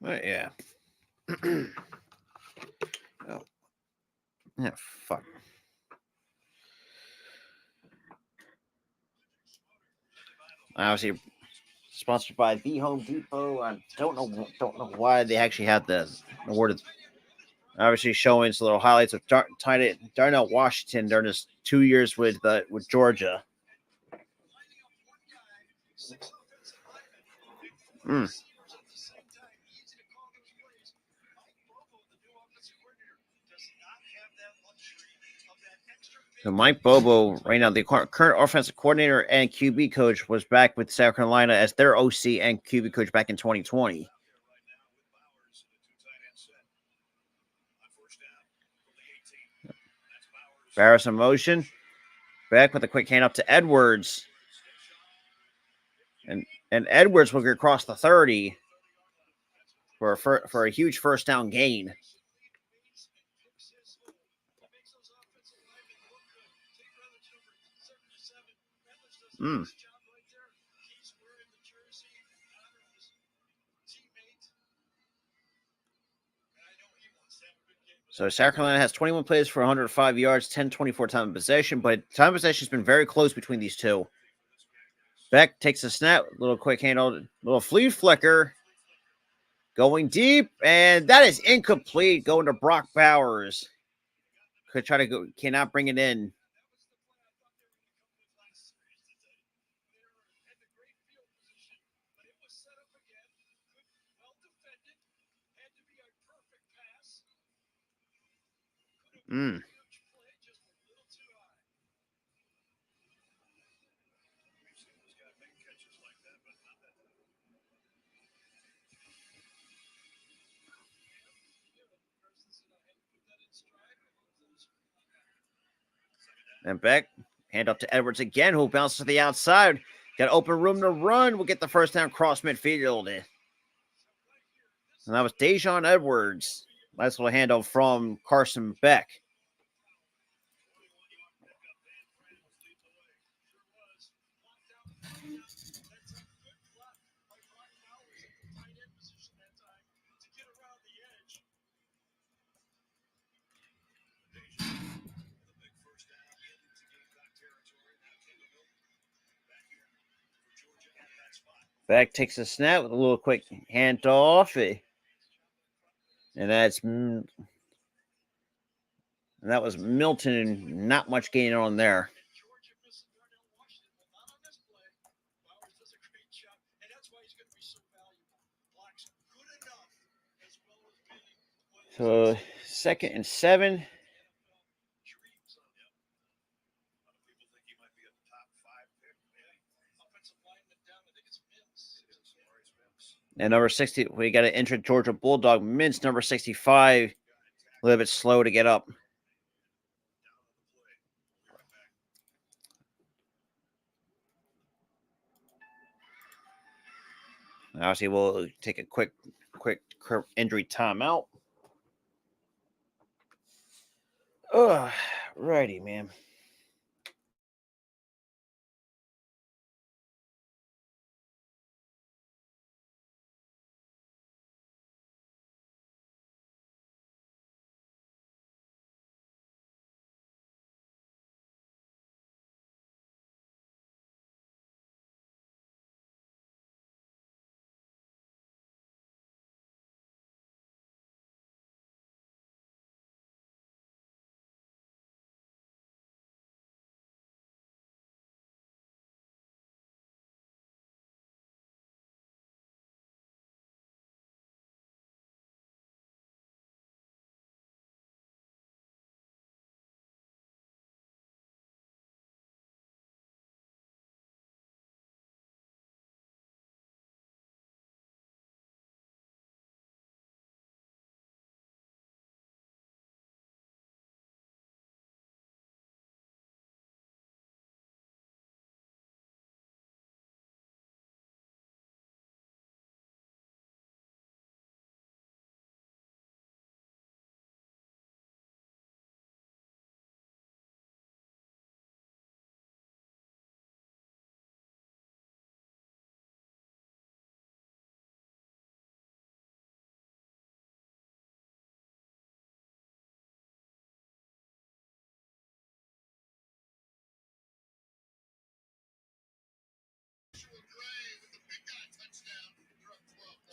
Yeah. Oh, yeah. Fuck. Obviously, sponsored by the Home Depot. I don't know why they actually have the awarded. Obviously, showing some little highlights of Darnell Washington during his 2 years with Georgia. Mm. So Mike Bobo, right now, the current offensive coordinator and QB coach, was back with South Carolina as their OC and QB coach back in 2020. Barris in motion. Back with a quick hand up to Edwards. And Edwards will get across the 30 for a huge first down gain. Mm. So South Carolina has 21 plays for 105 yards, 10-24 time of possession, but time of possession has been very close between these two. Beck takes a snap, little quick handle, little flea flicker, going deep, and that is incomplete. Going to Brock Bowers. Could try to go, cannot bring it in. Mm. And Beck, hand up to Edwards again, who bounces to the outside. Got open room to run. We'll get the first down cross midfield. And that was Dejon Edwards. Nice little handoff from Carson Beck. Beck takes a snap with a little quick handoff. And that was Milton. Not much gain on there. So 2nd and 7. And number 60, we got to enter Georgia Bulldog Mints, number 65. A little bit slow to get up. Obviously, we'll take a quick injury timeout. Righty, man.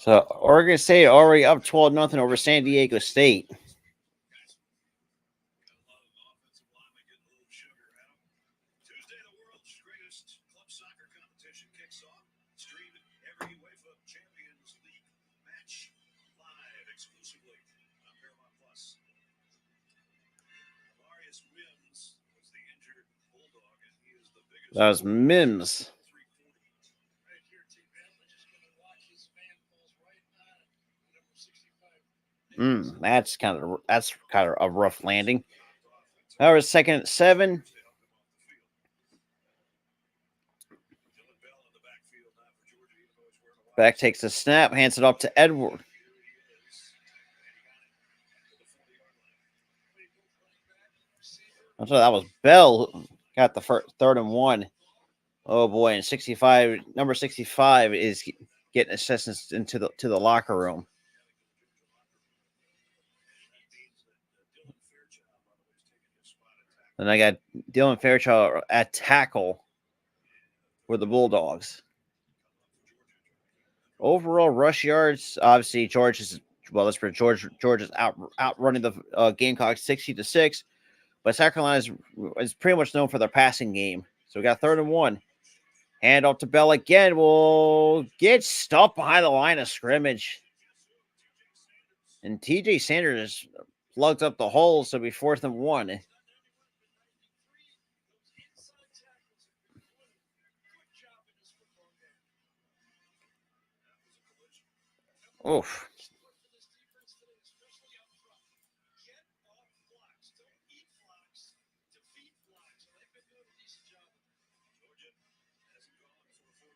So Oregon State already up 12-0 over San Diego State. That was Mims. That's kind of a rough landing. That was second and 7. Back takes the snap, hands it up to Edward. I thought that was Bell who got the third and 1. Oh boy, and 65, number 65 is getting assistance into the locker room. Then I got Dylan Fairchild at tackle for the Bulldogs. Overall rush yards, obviously Georgia's outrunning the Gamecocks 60-6, but South Carolina is pretty much known for their passing game. So we got third and 1. Hand off to Bell again. Will get stuck behind the line of scrimmage. And TJ Sanders plugged up the hole, so it'll be 4th and 1. Oof.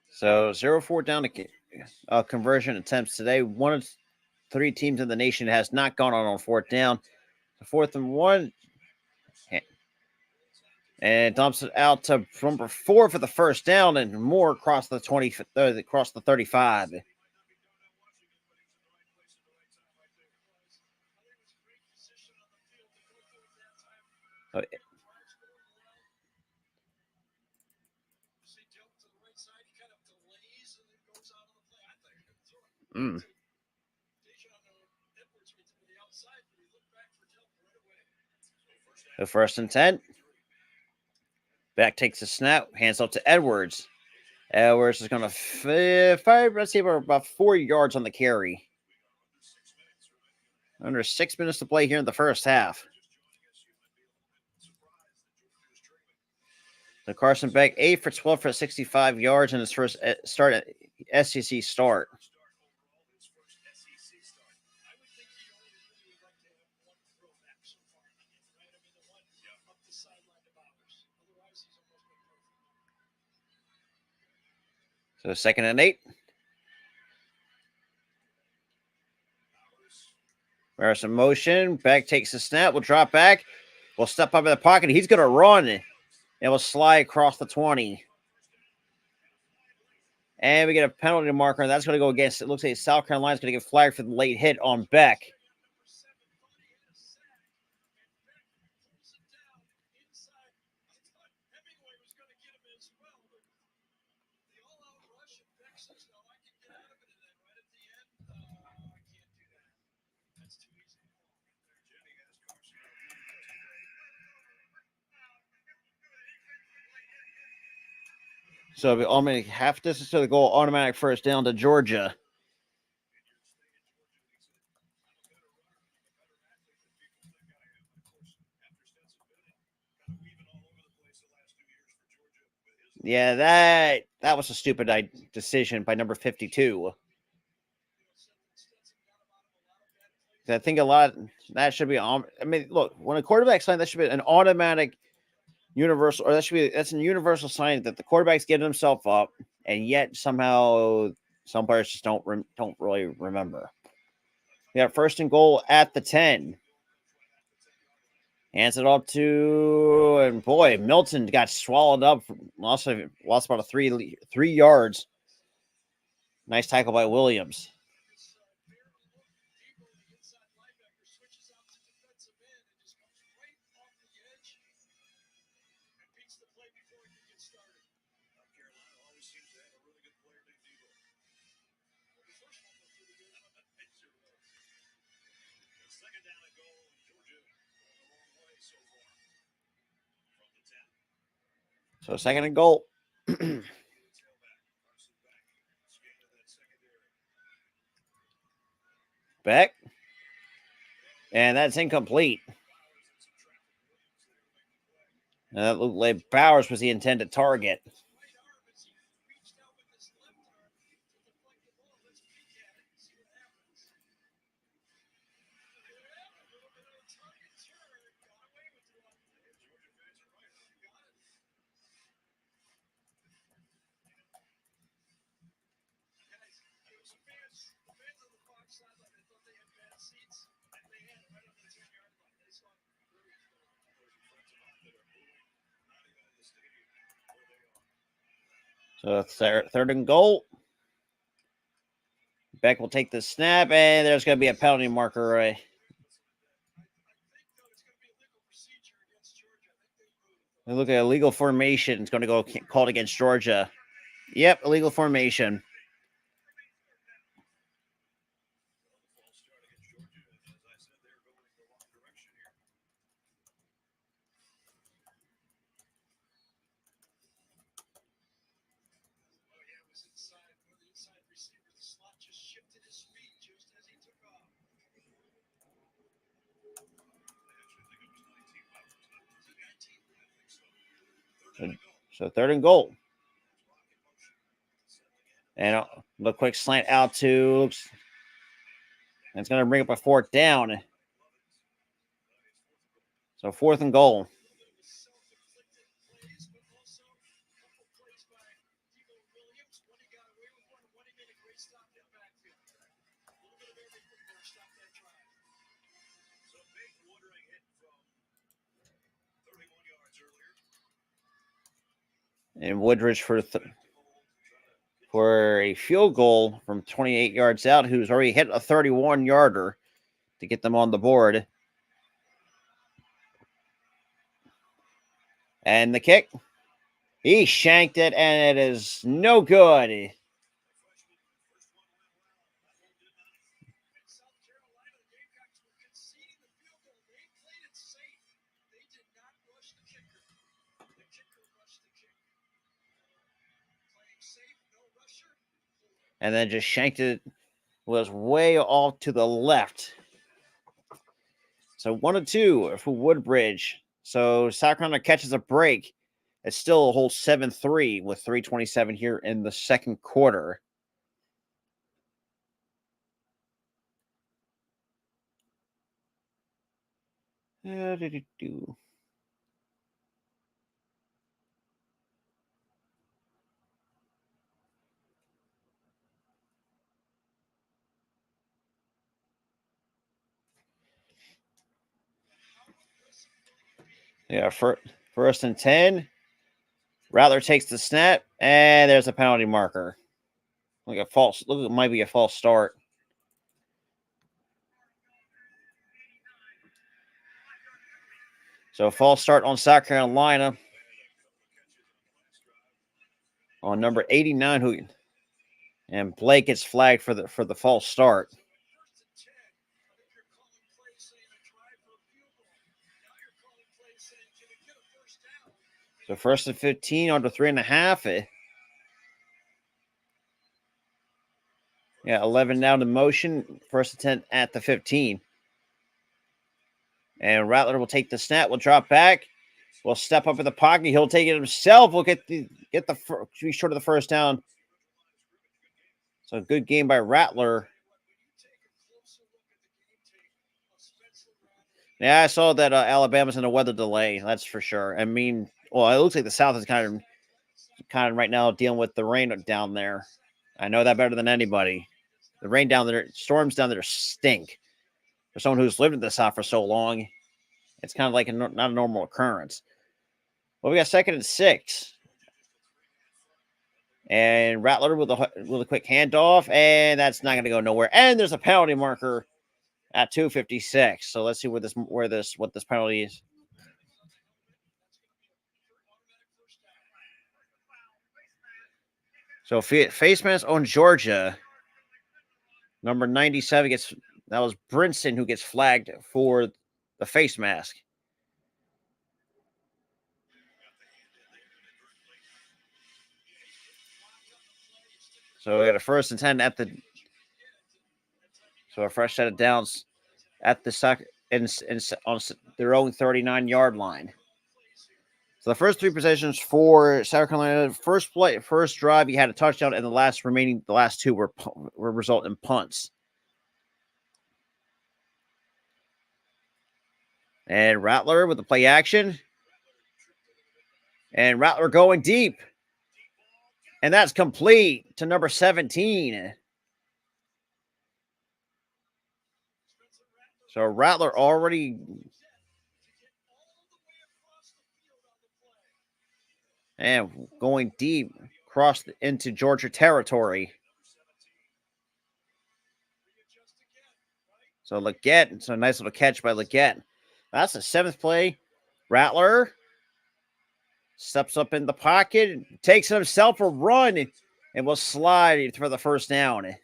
So 0-4 down to conversion attempts today. One of 3 teams in the nation has not gone on 4th down. 4th and 1. And dumps it out to number 4 for the first down, and more across the 20, across the 35. The 1st and 10. Back takes the snap, hands up to Edwards. Edwards is going to fire, let's see, about 4 yards on the carry. Under 6 minutes to play here in the first half. So Carson Beck, 8 for 12 for 65 yards in his first SEC start. So 2nd and 8. There's some motion. Beck takes the snap. Will drop back. Will step up in the pocket. He's going to run. And will slide across the 20. And we get a penalty marker. And that's going to go against, it looks like South Carolina's going to get flagged for the late hit on Beck. So we automatic half distance to the goal, automatic first down to Georgia. Yeah, that was a stupid decision by number 52. I think a lot that should be on. I mean, look, when a quarterback sign, that should be an automatic universal, or that's a universal sign that the quarterback's getting himself up, and yet somehow some players just don't really remember. We got 1st and goal at the 10. Hands it up to, and boy, Milton got swallowed up. Lost about 3 yards. Nice tackle by Williams. So 2nd and goal. Beck. And that's incomplete. That looked like Bowers was the intended target. So 3rd and goal. Beck will take the snap, and there's going to be a penalty marker. Right? Look at illegal formation. It's going to go called against Georgia. Yep, illegal formation. So 3rd and goal. And the quick slant out to. And it's going to bring up a 4th down. So 4th and goal. And Woodridge for a field goal from 28 yards out, who's already hit a 31-yarder to get them on the board. And the kick. He shanked it, and it is no good. And then just shanked it. Was way off to the left. So 1-2 for Woodbridge. So South Carolina catches a break. It still holds 7-3 with 3:27 here in the 2nd quarter. How did it do? Yeah, 1st and 10. Rattler takes the snap, and there's a penalty marker. Like a false. Look, it might be a false start. So a false start on South Carolina on number 89, and Blake gets flagged for the false start. So 1st and 15 under 3.5. Yeah, 11 down to motion. 1st and 10 at the 15. And Rattler will take the snap. Will drop back. Will step up in the pocket. He'll take it himself. Will get the be short of the 1st down. So good game by Rattler. Yeah, I saw that Alabama's in a weather delay. That's for sure. I mean, well, it looks like the South is kind of right now dealing with the rain down there. I know that better than anybody. The rain down there, storms down there stink. For someone who's lived in the South for so long, it's kind of like not a normal occurrence. Well, we got 2nd and 6. And Rattler with a quick handoff, and that's not going to go nowhere. And there's a penalty marker at 2:56. So let's see what this penalty is. So face mask on Georgia. Number 97 gets That was Brinson who gets flagged for the face mask. So we got a 1st and 10 at the. So a fresh set of downs at the on their own 39-yard line. So the first 3 possessions for South Carolina, first drive, you had a touchdown, and the last 2 were result in punts. And Rattler with the play action. And Rattler going deep. And that's complete to number 17. So Rattler already. And going deep into Georgia territory. So Leggett, so a nice little catch by Leggett. That's the 7th play. Rattler steps up in the pocket, takes himself a run, and will slide for the first down.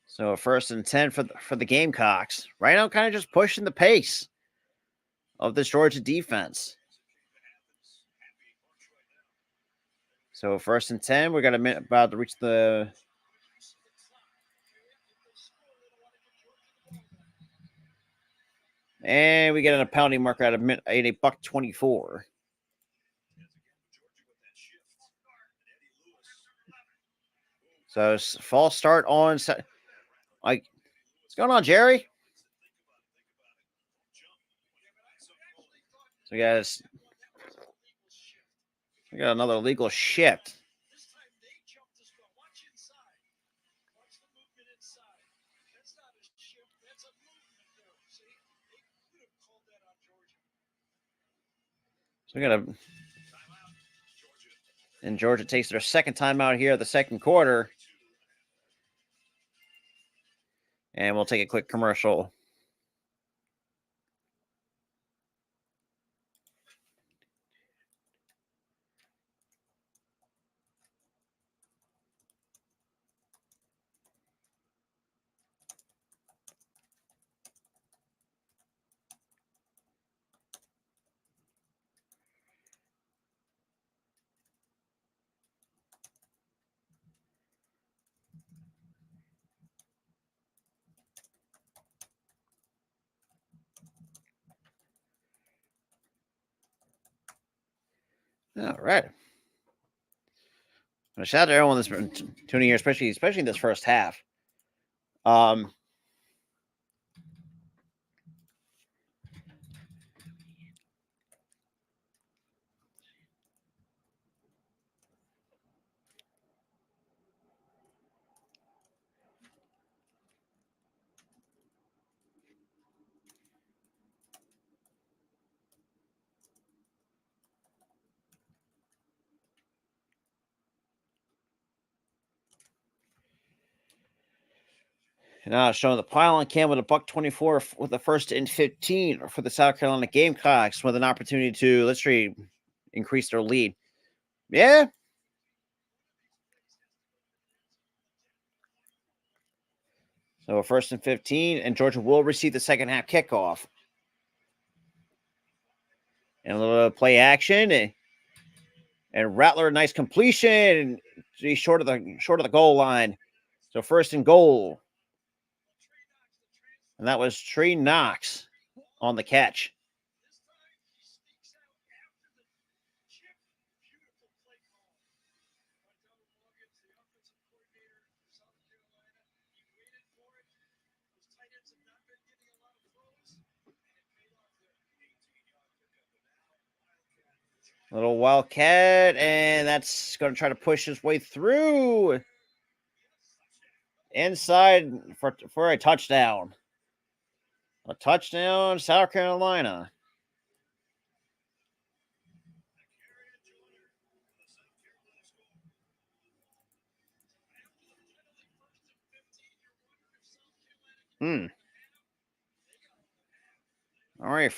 So 1st and 10 for the Gamecocks. Right now, kind of just pushing the pace of this Georgia defense. So 1st and 10, we got a minute about to reach the. And we get a penalty marker at a buck 24. So false start on. Like, what's going on, Jerry? So we got another illegal shift. So we got a. And Georgia takes their 2nd timeout here, the 2nd quarter. And we'll take a quick commercial. All right. Shout out to everyone that's been tuning here, especially in this first half. Now showing the pylon cam with a buck 24 with the 1st and 15 for the South Carolina Gamecocks with an opportunity to literally increase their lead. Yeah. So 1st and 15, and Georgia will receive the 2nd half kickoff. And a little play action, and Rattler, nice completion, short of the goal line. So 1st and goal. And that was Trey Knox on the catch. Little wildcat, and that's going to try to push his way through inside for a touchdown. A touchdown, South Carolina. All right.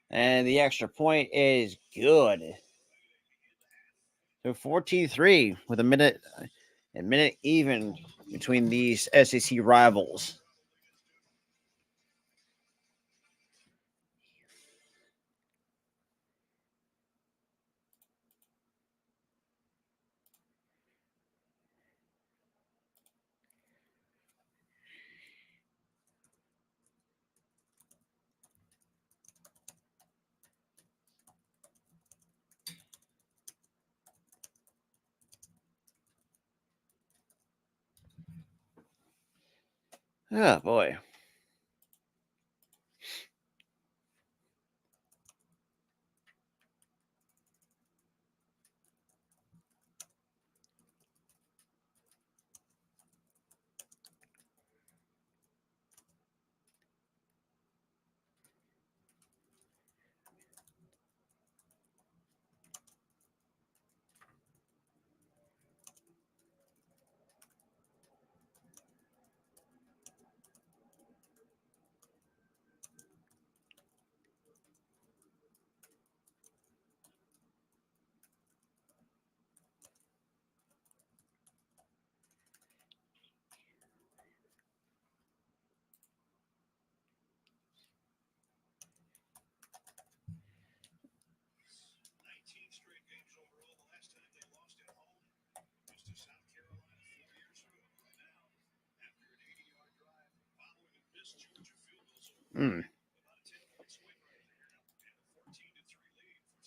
And the extra point is good. So 14-3 with a minute even between these SEC rivals. Oh boy.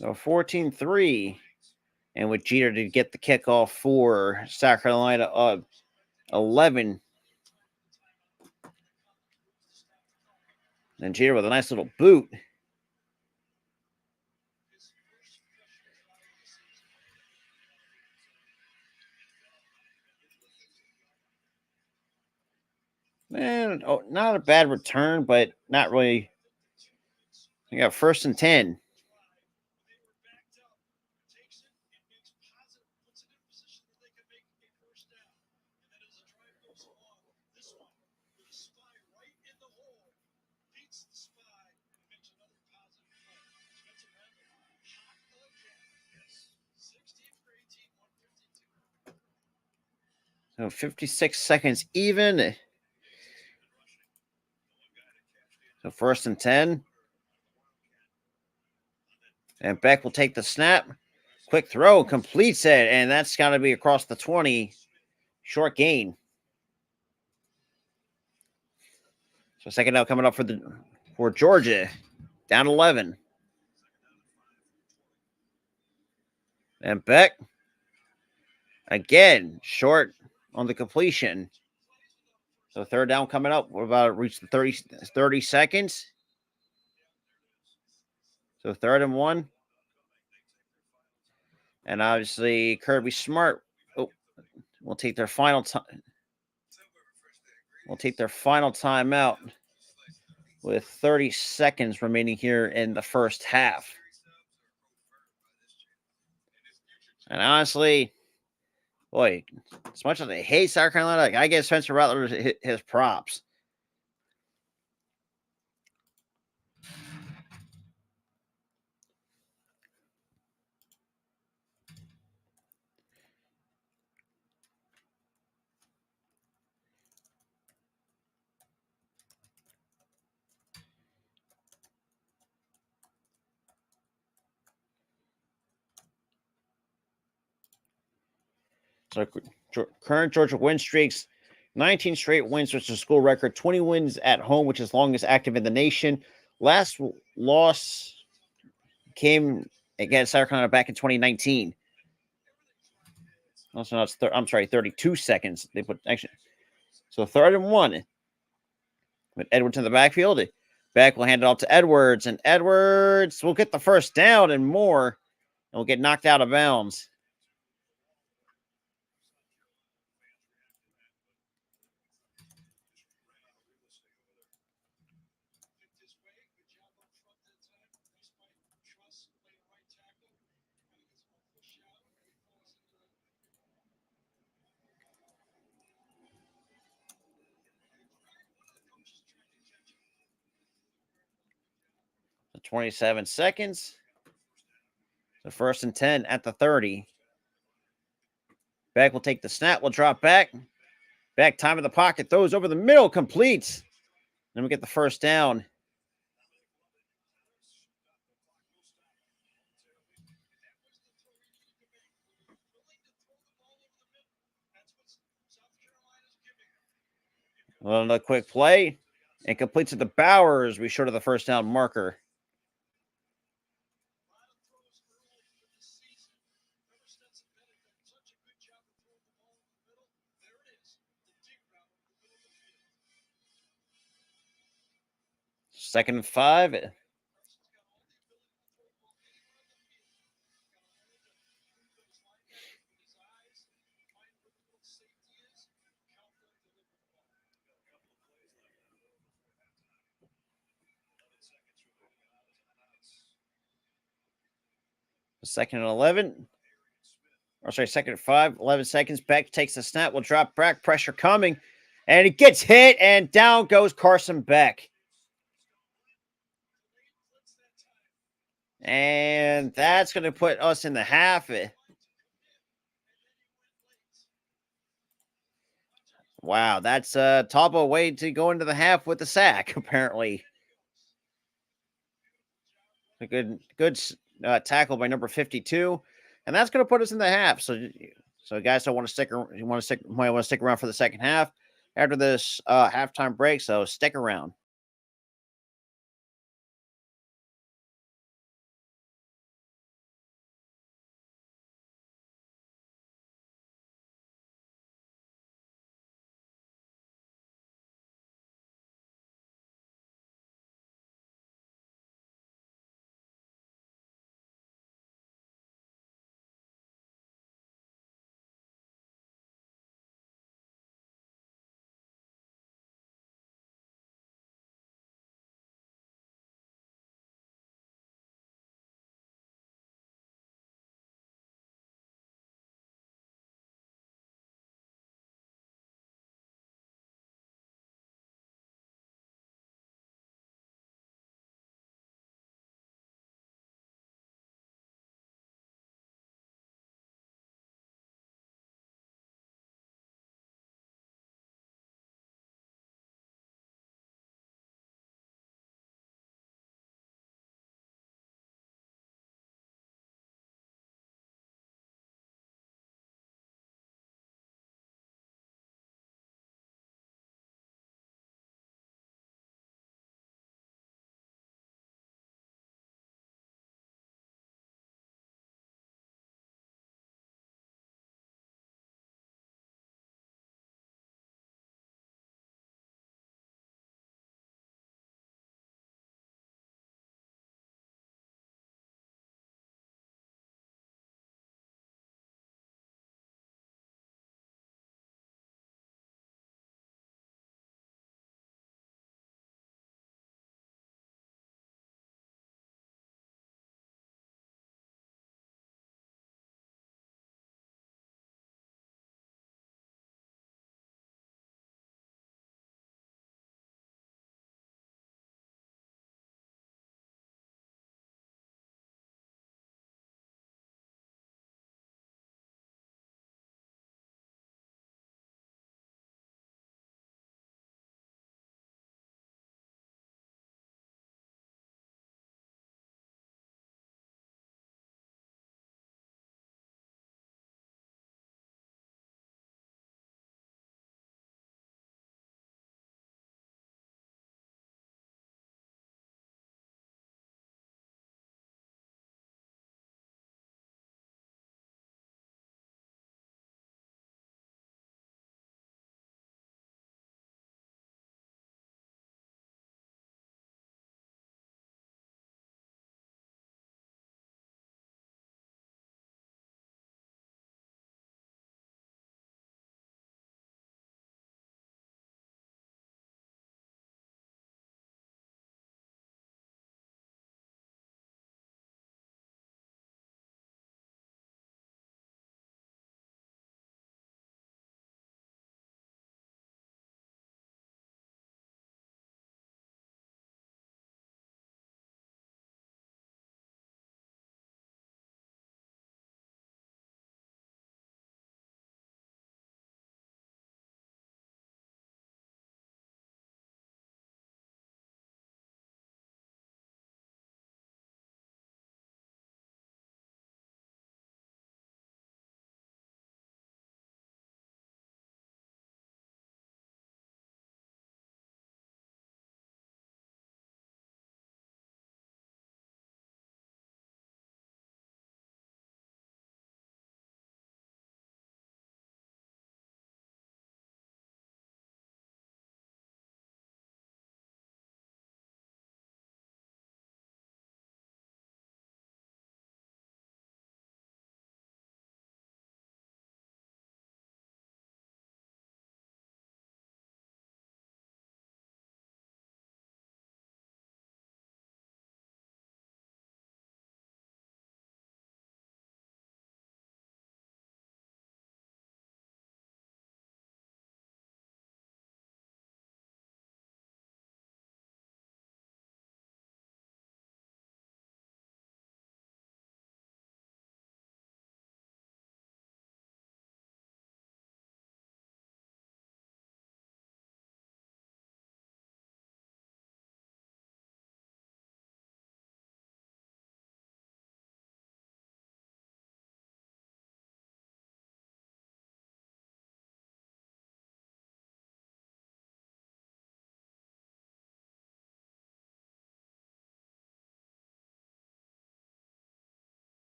So 14-3. And with Jeter to get the kickoff for South Carolina up 11. And Jeter with a nice little boot. Man, not a bad return, but not really. You got 1st and 10. So 56 seconds even. So 1st and 10. And Beck will take the snap. Quick throw, completes it, and that's got to be across the 20. Short gain. So second down coming up for Georgia. Down 11. And Beck again short on the completion. So third down coming up. We're about to reach the 30 seconds. So 3rd and 1. And obviously Kirby Smart will take their final time. We'll take their final timeout with 30 seconds remaining here in the first half. And honestly, boy, as much as I hate South Carolina, I give Spencer Rattler his props. So current Georgia win streaks 19 straight wins, which is a school record. 20 wins at home, which is longest active in the nation. Last loss came against South Carolina back in 2019. Also, no, I'm sorry, 32 seconds. They put actually. So 3rd and 1. With Edwards in the backfield. Beck will hand it off to Edwards, and Edwards will get the first down and more, and will get knocked out of bounds. So 27 seconds. So 1st and 10 at the 30. Beck will take the snap, will drop back. Beck, time in the pocket, throws over the middle, completes. Then we get the first down. Well, another quick play, and completes it to Bowers. We short of the first down marker. Second and 5. Second and 11. Or sorry, 2nd and 5. 11 seconds. Beck takes the snap. Will drop back. Pressure coming. And he gets hit. And down goes Carson Beck. And that's going to put us in the half. Wow, that's Tabo way to go into the half with the sack, apparently. A good tackle by number 52. And that's going to put us in the half. So guys don't want to stick around. Might want to stick around for the second half after this halftime break. So stick around.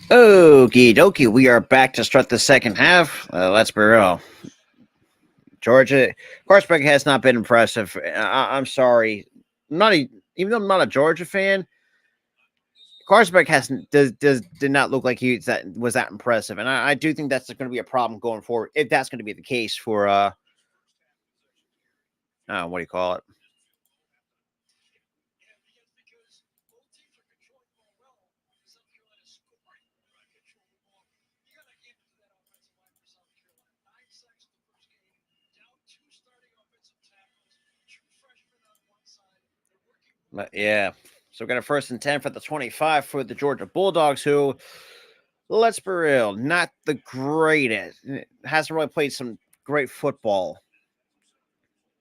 Okie dokie, we are back to start the second half. Let's be real. Georgia, Carlsberg has not been impressive. I'm sorry. Even though I'm not a Georgia fan, Carlsberg did not look like he was that impressive. And I do think that's going to be a problem going forward if that's going to be the case for, what do you call it? But yeah. So we got a 1st and 10 for the 25 for the Georgia Bulldogs, who, let's be real, not the greatest. Hasn't really played some great football.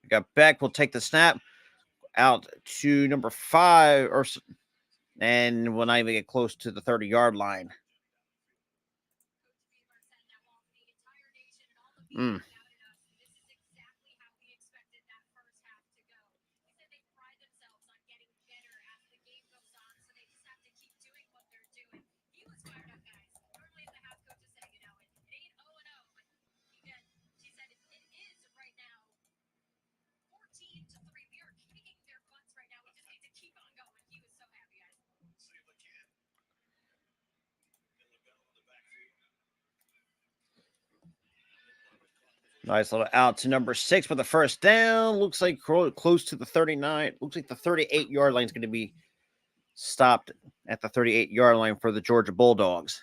We got Beck will take the snap out to number 5, and will not even get close to the 30-yard line. Nice little out to number 6 for the 1st down. Looks like close to the 39. Looks like the 38-yard line is going to be stopped at the 38-yard line for the Georgia Bulldogs.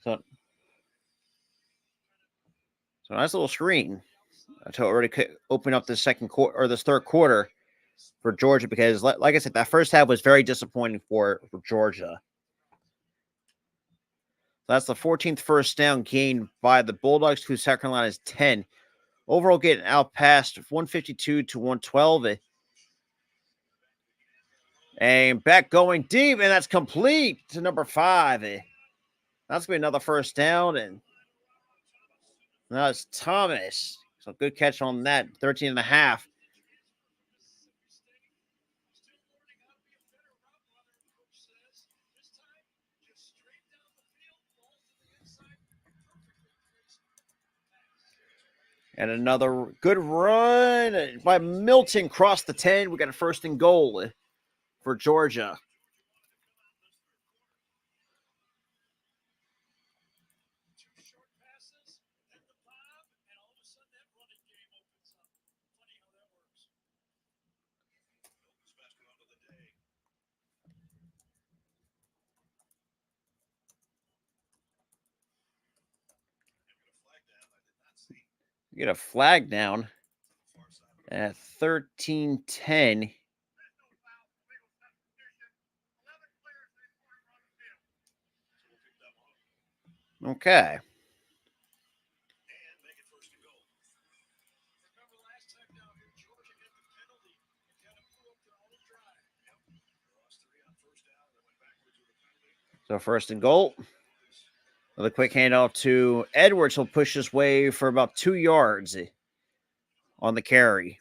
So nice little screen to already open up the second quarter or this third quarter for Georgia, because like I said, that first half was very disappointing for Georgia. That's the 14th 1st down gained by the Bulldogs to South Carolina's 10. Overall getting out past 152 to 112. And back going deep, and that's complete to number 5. That's going to be another 1st down, and now it's Thomas. So good catch on that, 13 and a half. And another good run by Milton crossed the 10. We got a 1st and goal for Georgia. We get a flag down at 13-10. Okay. So 1st and goal. With a quick handoff to Edwards, he'll push his way for about 2 yards on the carry.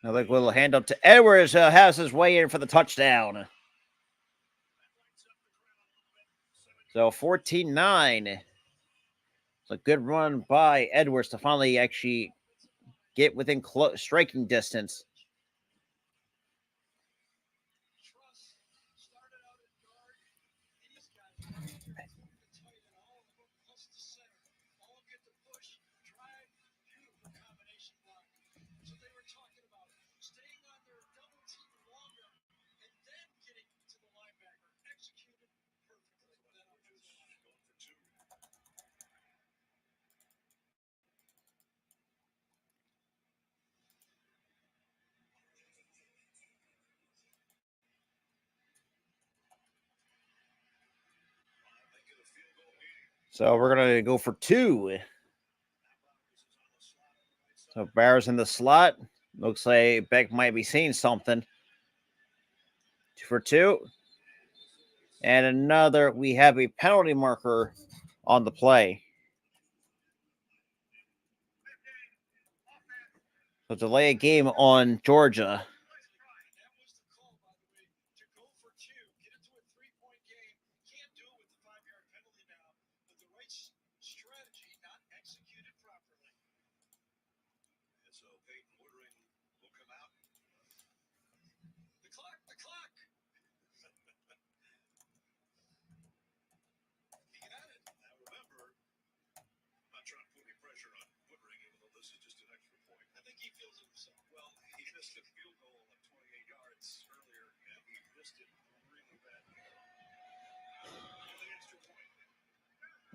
Another little handoff to Edwards, has his way in for the touchdown. So 14-9. It's a good run by Edwards to finally actually get within striking distance. So we're going to go for 2. So Barr's in the slot. Looks like Beck might be seeing something. 2 for 2. And another, we have a penalty marker on the play. So delay a game on Georgia.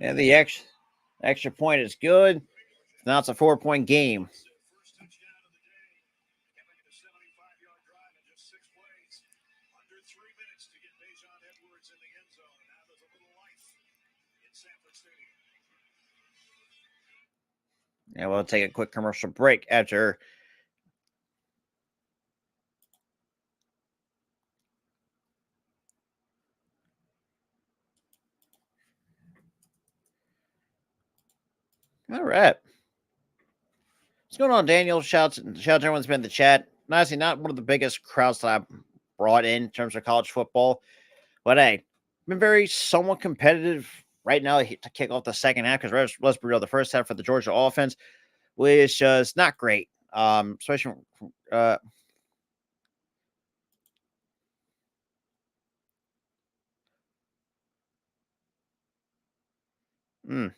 And the extra point is good. Now it's a 4-point game. And we'll take a quick commercial break after. All right. What's going on, Daniel? Shout out to everyone's been in the chat. Honestly, not one of the biggest crowds that I've brought in terms of college football. But hey, been very somewhat competitive right now to kick off the second half because let's be real, the first half for the Georgia offense was just not great. Especially mm.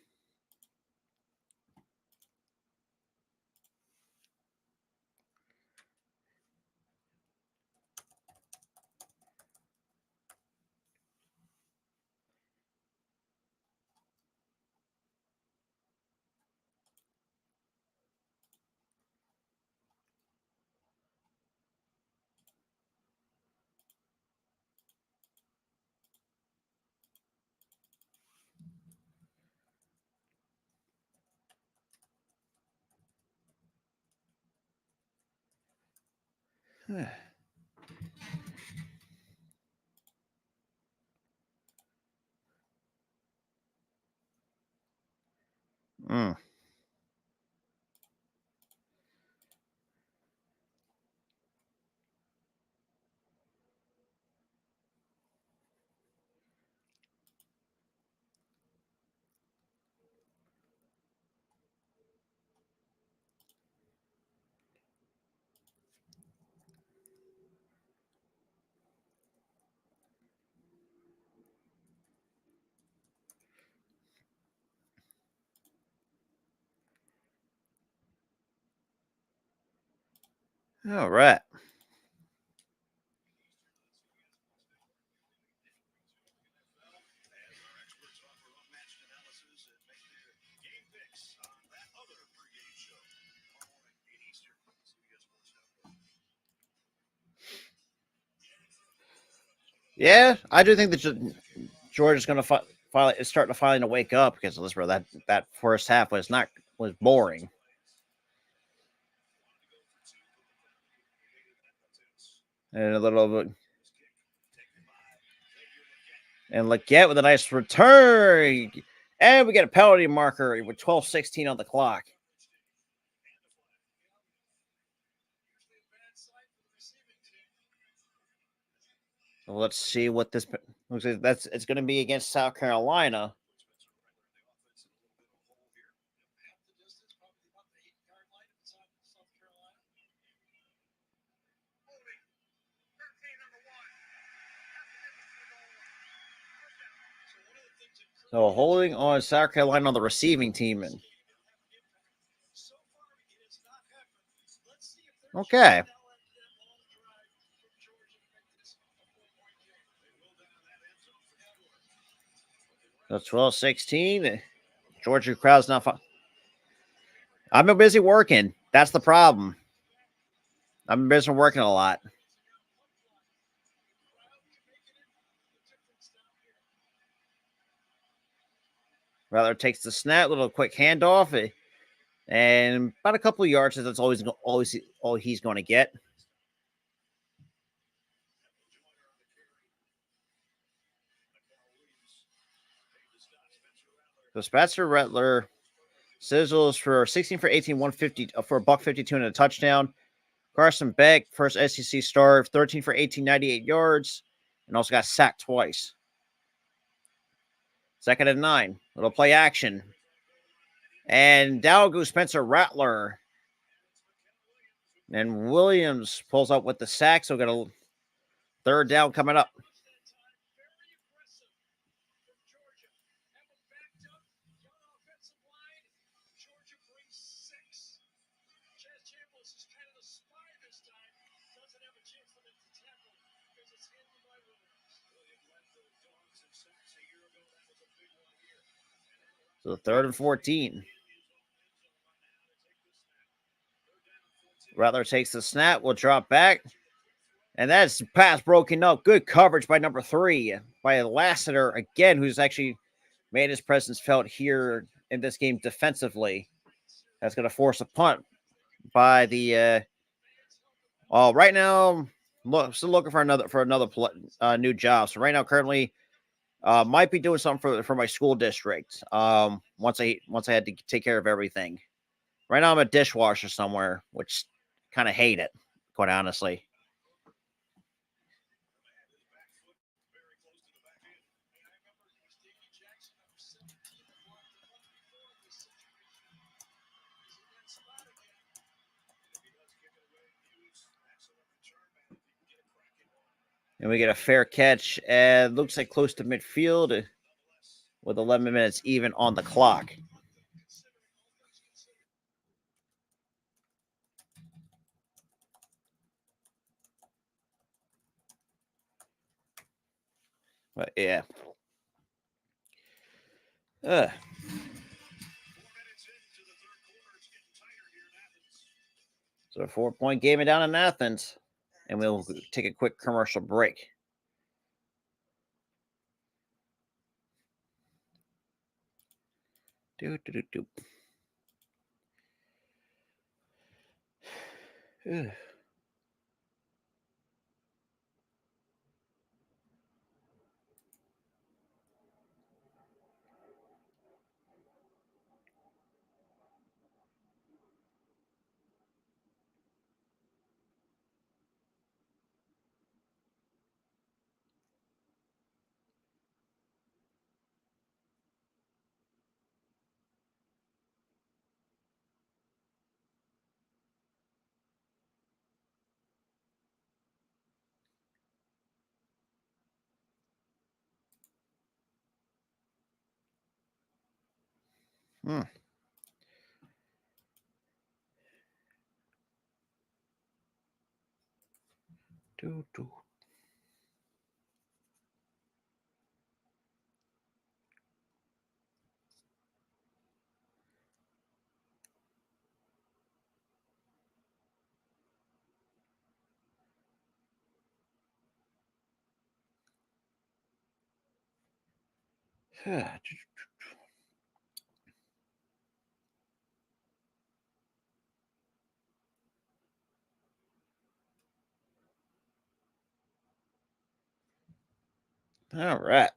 All right. Yeah, I do think that Georgia's going to finally is starting to finally wake up because let's bro, that first half was boring. And a little bit. And Leggett with a nice return. And we get a penalty marker with 12:16 on the clock. So let's see what this looks like. It's going to be against South Carolina. So holding on South Carolina on the receiving team. And okay. So 12:16. Georgia crowd's not fun. I've been busy working. That's the problem. I've been busy working a lot. Rattler takes the snap, little quick handoff, and about a couple of yards. That's always all he's going to get. So Spencer Rattler sizzles for 16 for 18, 150 for $152 and a touchdown. Carson Beck, first SEC start, 13 for 18, 98 yards, and also got sacked twice. 2nd and 9, little play action. And down goes Spencer Rattler. And Williams pulls up with the sack, so we got a 3rd down coming up. So 3rd and 14. Rattler takes the snap, will drop back. And that's pass broken up. Good coverage by number 3, by Lassiter again, who's actually made his presence felt here in this game defensively. That's going to force a punt by the. Right now, still looking for another new job. So right now, currently, might be doing something for my school district. Once I had to take care of everything. Right now, I'm a dishwasher somewhere, which kind of hate it, quite honestly. And we get a fair catch, and looks like close to midfield with 11 minutes even on the clock. But yeah. So a 4-point game down in Athens. And we'll take a quick commercial break. Do. Do. All right.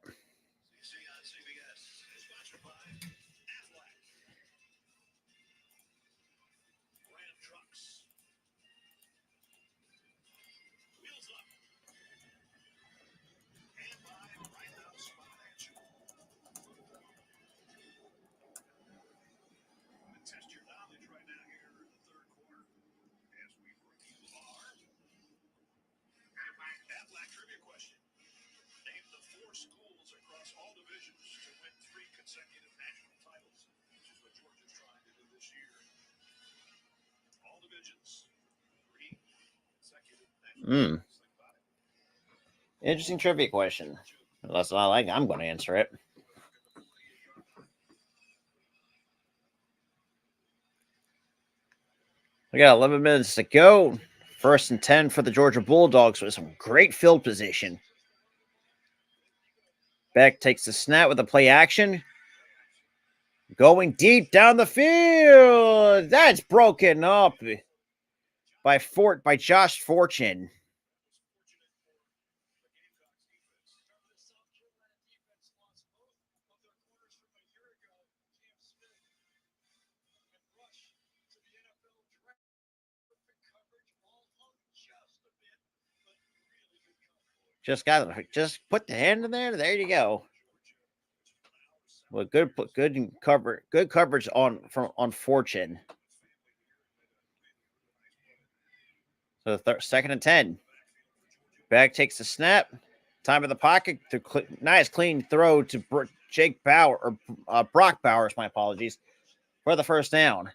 Interesting trivia question. Unless I'm going to answer it. We got 11 minutes to go. 1st and 10 for the Georgia Bulldogs with some great field position. Beck takes the snap with a play action. Going deep down the field. That's broken up by Josh Fortune. Just put the hand in there. There you go. Well, good coverage on Fortune. So second and 10. Beck takes the snap. Time in the pocket. Nice clean throw to Brock Bowers. My apologies for the first down.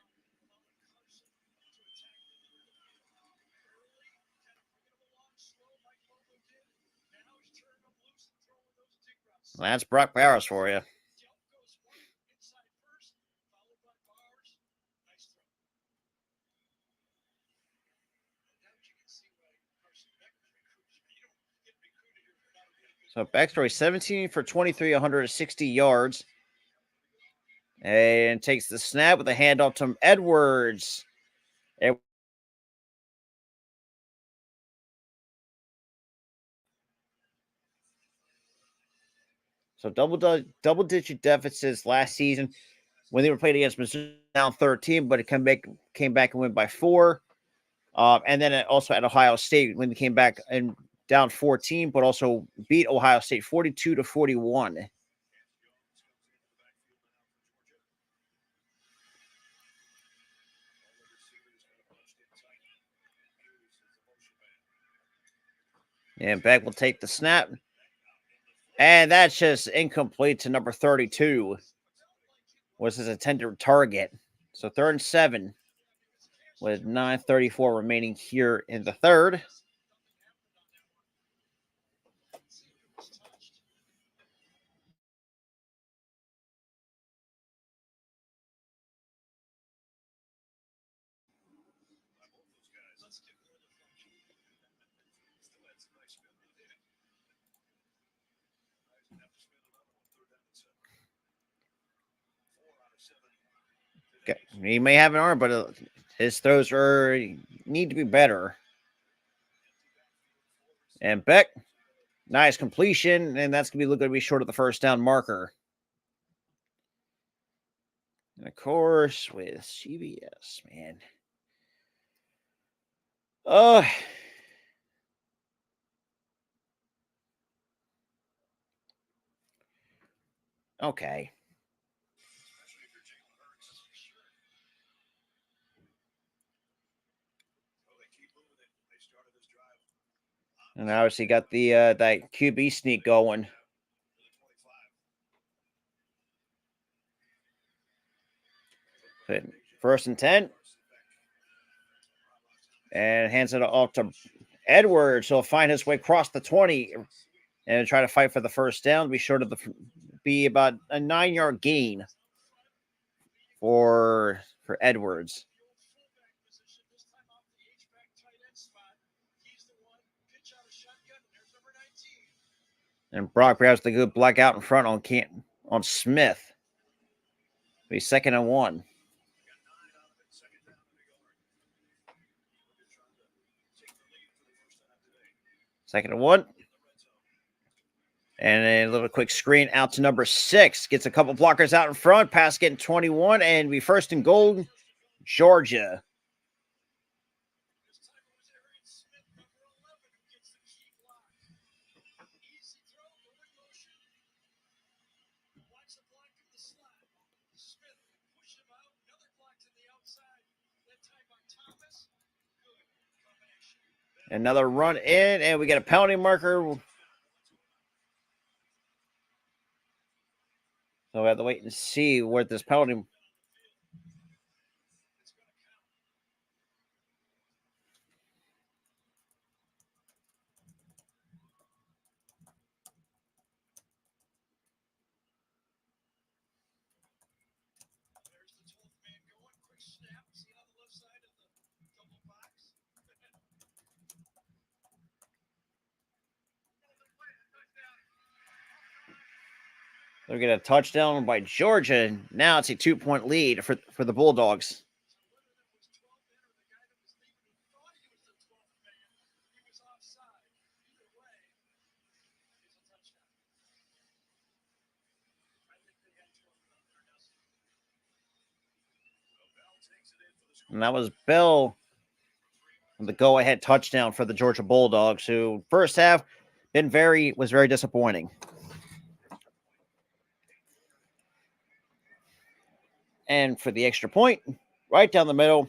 That's Brock Bowers for you. So backstory 17 for 23, 160 yards. And takes the snap with a handoff to Edwards. So double digit deficits last season when they were playing against Missouri, down 13, but it came back and went by 4. And then also at Ohio State when they came back and down 14, but also beat Ohio State 42-41. And Beck will take the snap. And that's just incomplete to number 32. Was his intended target. So 3rd and 7 with 9:34 remaining here in the third. He may have an arm, but his throws need to be better. And Beck, nice completion, and that's going to be short of the first down marker. And of course, with CBS, man. Okay. And obviously got the that QB sneak going. First and 10. And hands it off to Edwards. He'll find his way across the 20 and try to fight for the first down. Be about a 9-yard gain for Edwards. And Brock grabs the good block out in front on Smith. Be 2nd and 1. Second and 1. And a little quick screen out to number 6. Gets a couple blockers out in front. Pass getting 21. And we 1st and goal, Georgia. Another run in, and we get a penalty marker. So we have to wait and see where this penalty. They'll get a touchdown by Georgia. Now it's a 2-point lead for the Bulldogs. And that was Bell, the go-ahead touchdown for the Georgia Bulldogs, who first half was very disappointing. And for the extra point, right down the middle,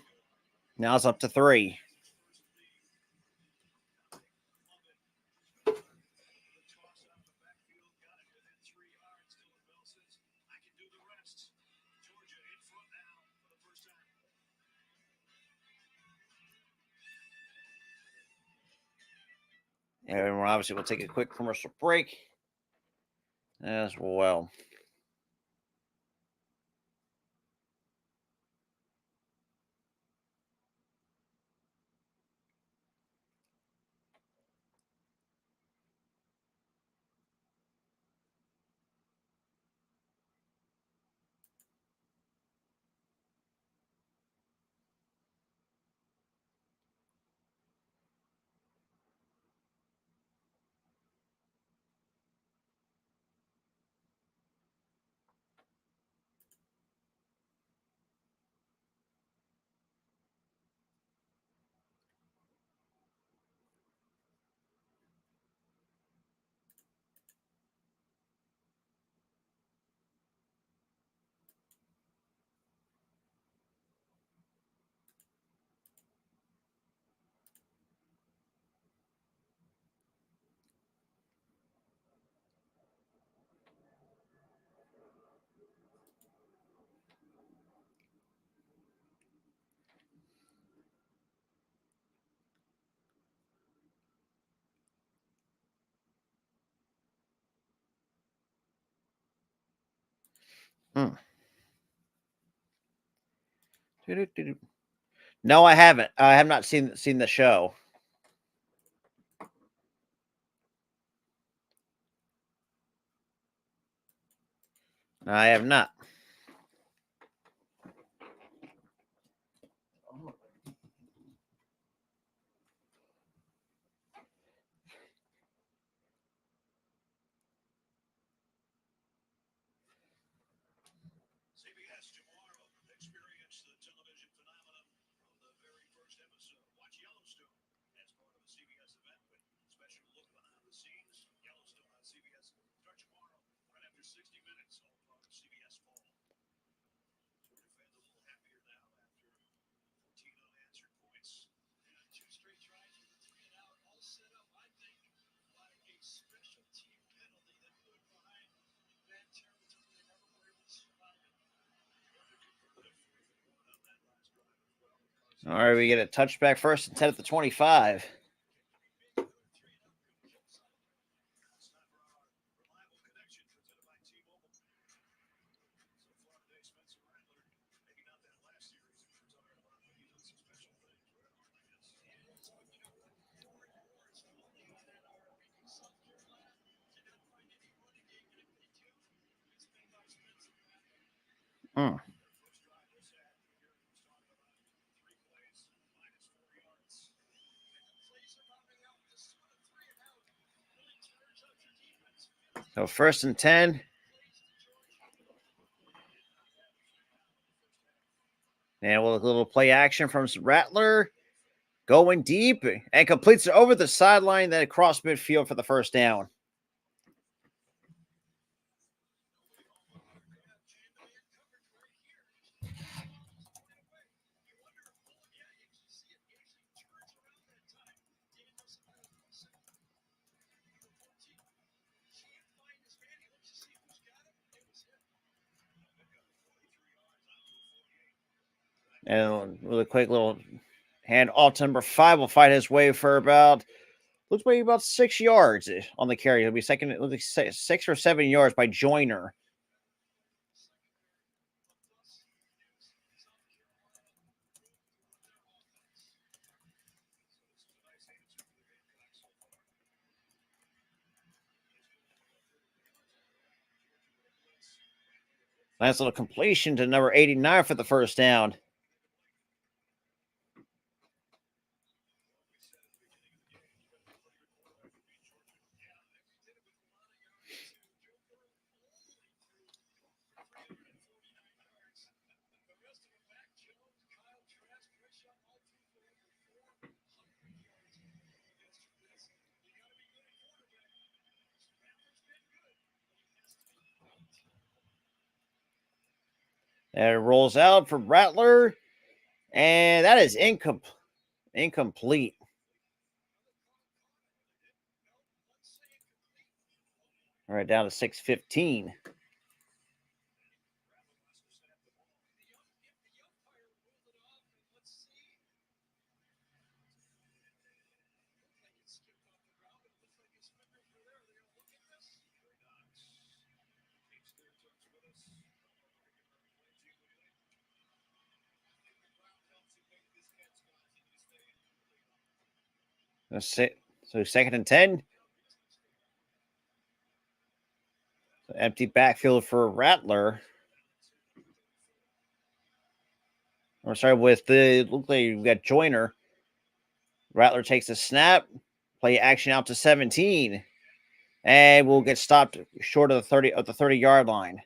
now it's up to 3. And obviously we'll take a quick commercial break as well. No, I haven't. I have not seen the show. I have not. All right, we get a touchback first and 10 at the 25. So first and 10. And with a little play action from Rattler, going deep and completes it over the sideline, then across midfield for the first down. And with a quick little hand off to number 5 will fight his way for about 6 yards on the carry. It'll be second, 6 or 7 yards by Joyner. Nice little completion to number 89 for the first down. And it rolls out for Rattler. And that is incomplete. All right, down to 6:15. So 2nd and 10. So empty backfield for Rattler. Or sorry, with the look like you've got Joyner. Rattler takes a snap, play action out to 17, and we'll get stopped short of the 30-yard line.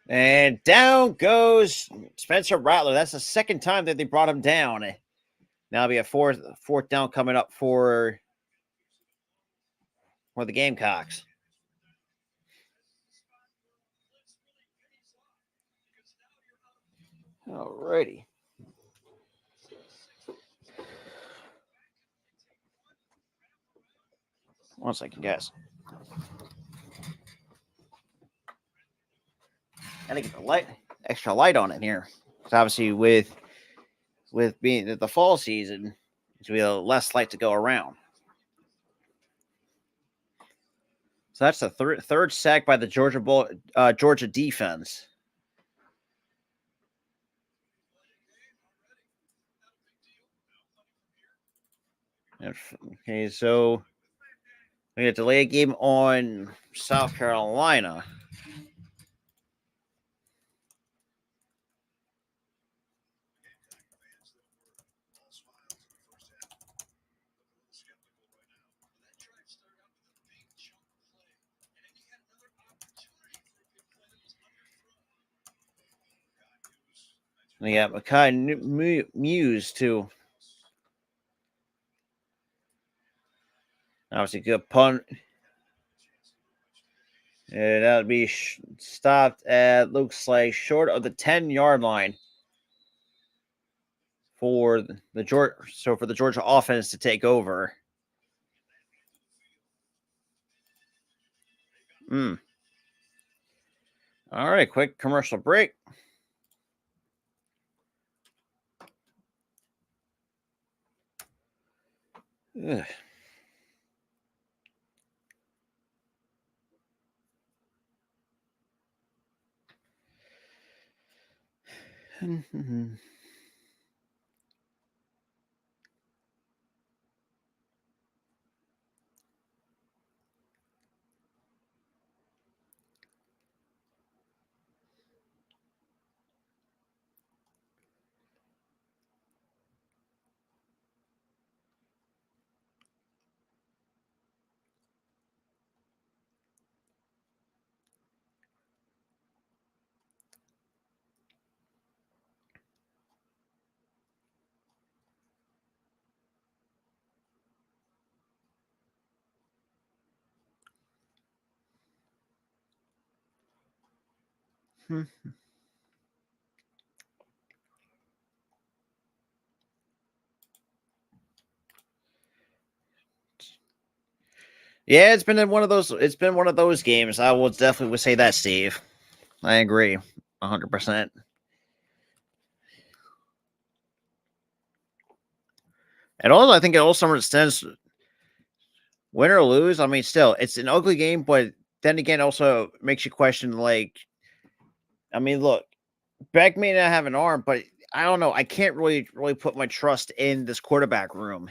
And down goes Spencer Rattler. That's the second time that they brought him down. Now it'll be a fourth down coming up for the Gamecocks. Alrighty. One second, guys. Gotta get the extra light on it here. Because obviously with being the fall season, there's be less light to go around. So that's the third sack by the Georgia defense. Okay, so we got to delay a game on South Carolina. We got Makai Muse too. Obviously, good punt. And that would be stopped at, looks like, short of the 10-yard line for the Georgia offense to take over. All right, quick commercial break. Ugh. Yeah, it's been one of those. It's been one of those games. I will definitely would say that, Steve. I agree, 100%. And also, I think it also extends win or lose. I mean, still, it's an ugly game, but then again, also makes you question. Like, I mean, look, Beck may not have an arm, but I don't know. I can't really put my trust in this quarterback room.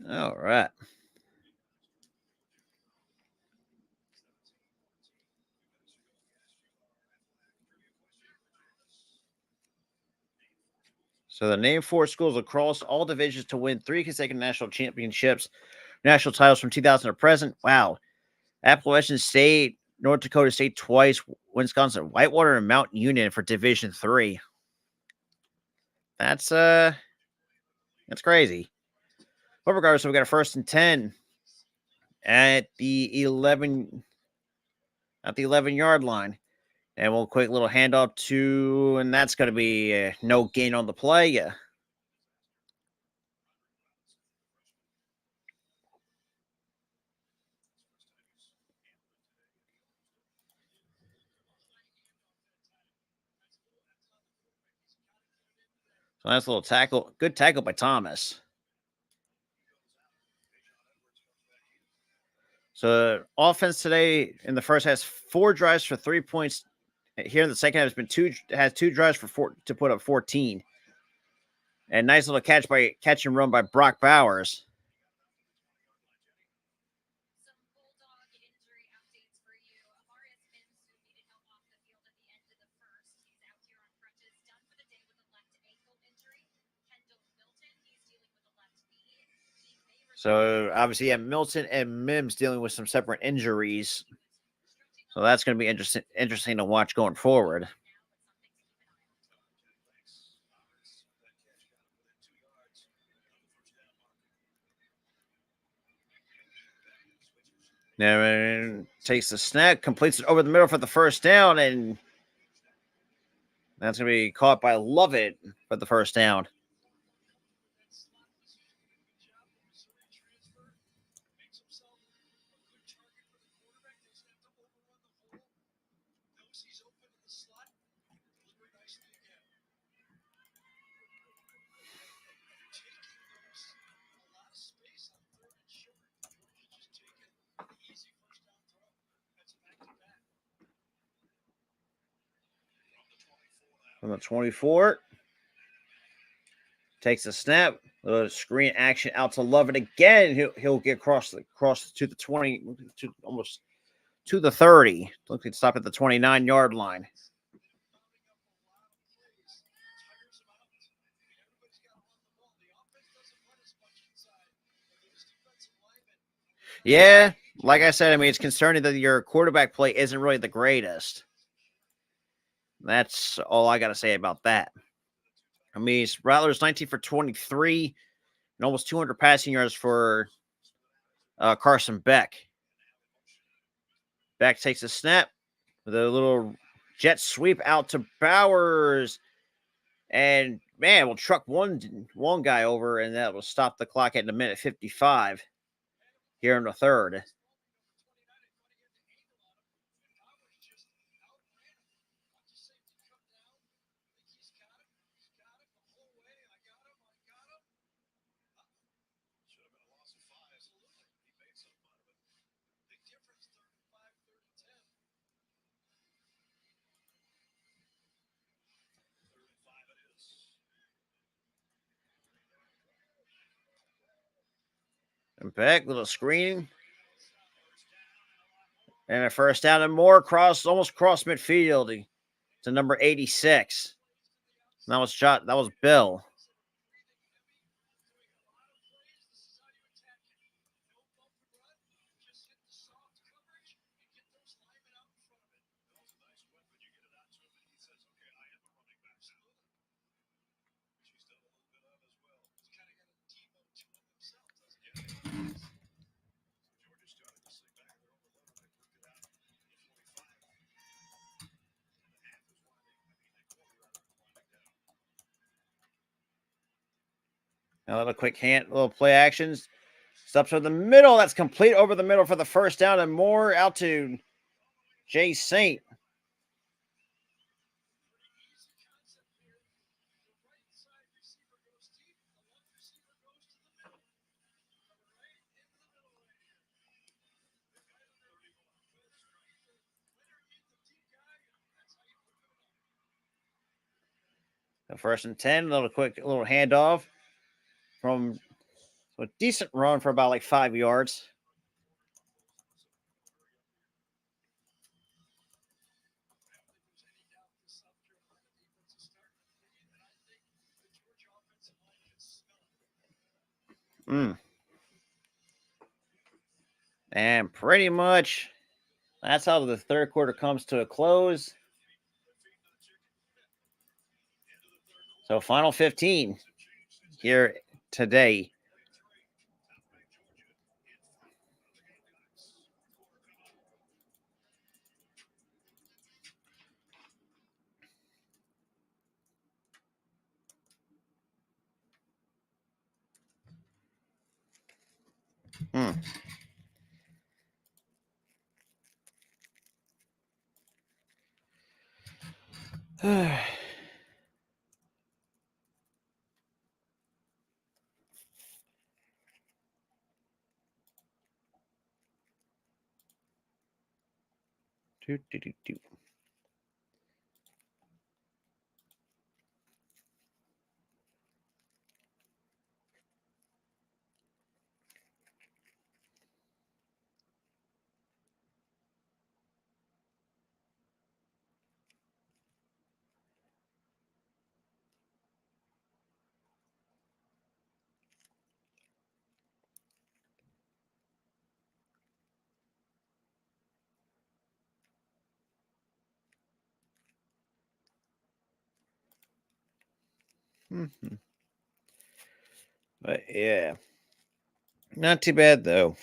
All right. So the name four schools across all divisions to win 3 consecutive national championships, national titles from 2000 to present. Wow. Appalachian State, North Dakota State twice, Wisconsin, Whitewater, and Mount Union for Division 3. That's crazy. But regardless, so we got a 1st and 10 at the 11 yard line. And we'll quick little handoff to, and that's going to be no gain on the play. Yeah. So nice little tackle. Good tackle by Thomas. So offense today in the first has 4 drives for 3 points. Here in the second half has two drives for 4 to put up 14. And nice little catch and run by Brock Bowers. So obviously, yeah, Milton and Mims dealing with some separate injuries. So that's going to be interesting to watch going forward. Now takes the snap, completes it over the middle for the first down, and that's going to be caught by Lovett for the first down. From the 24, takes the snap, screen action out to Lovett again. He'll get across to the 20, to almost to the 30. Looks like stop at the 29-yard line. Yeah, like I said, I mean, it's concerning that your quarterback play isn't really the greatest. That's all I got to say about that. I mean, Rattler's 19 for 23 and almost 200 passing yards for Carson Beck. Beck takes a snap with a little jet sweep out to Bowers. And man, we'll truck one guy over, and that will stop the clock at a minute 55 here in the third. And Beck, little screen. And a first down and more, almost cross midfield to number 86. That was Bill. A little quick hand, little play actions. Stops over the middle. That's complete over the middle for the first down, and more out to Jay Saint. The 1st and 10, a little quick, little handoff from a decent run for about like 5 yards. And pretty much that's how the third quarter comes to a close. So final 15 here today. Do, do, do, do. Mm-hmm. But yeah, not too bad though.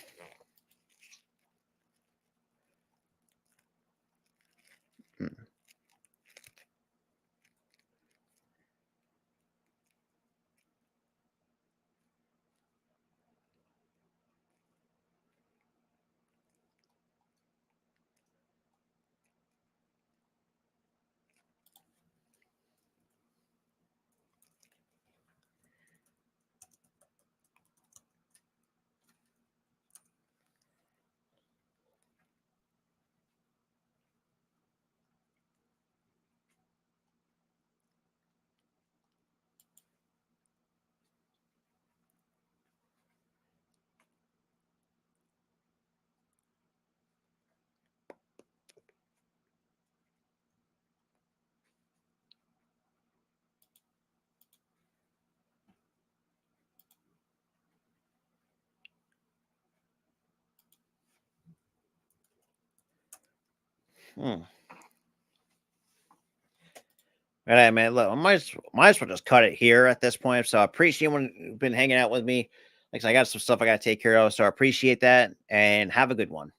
All right, man. Look, I might as well just cut it here at this point. So I appreciate everyone who's been hanging out with me. Like I said, I got some stuff I got to take care of. So I appreciate that and have a good one.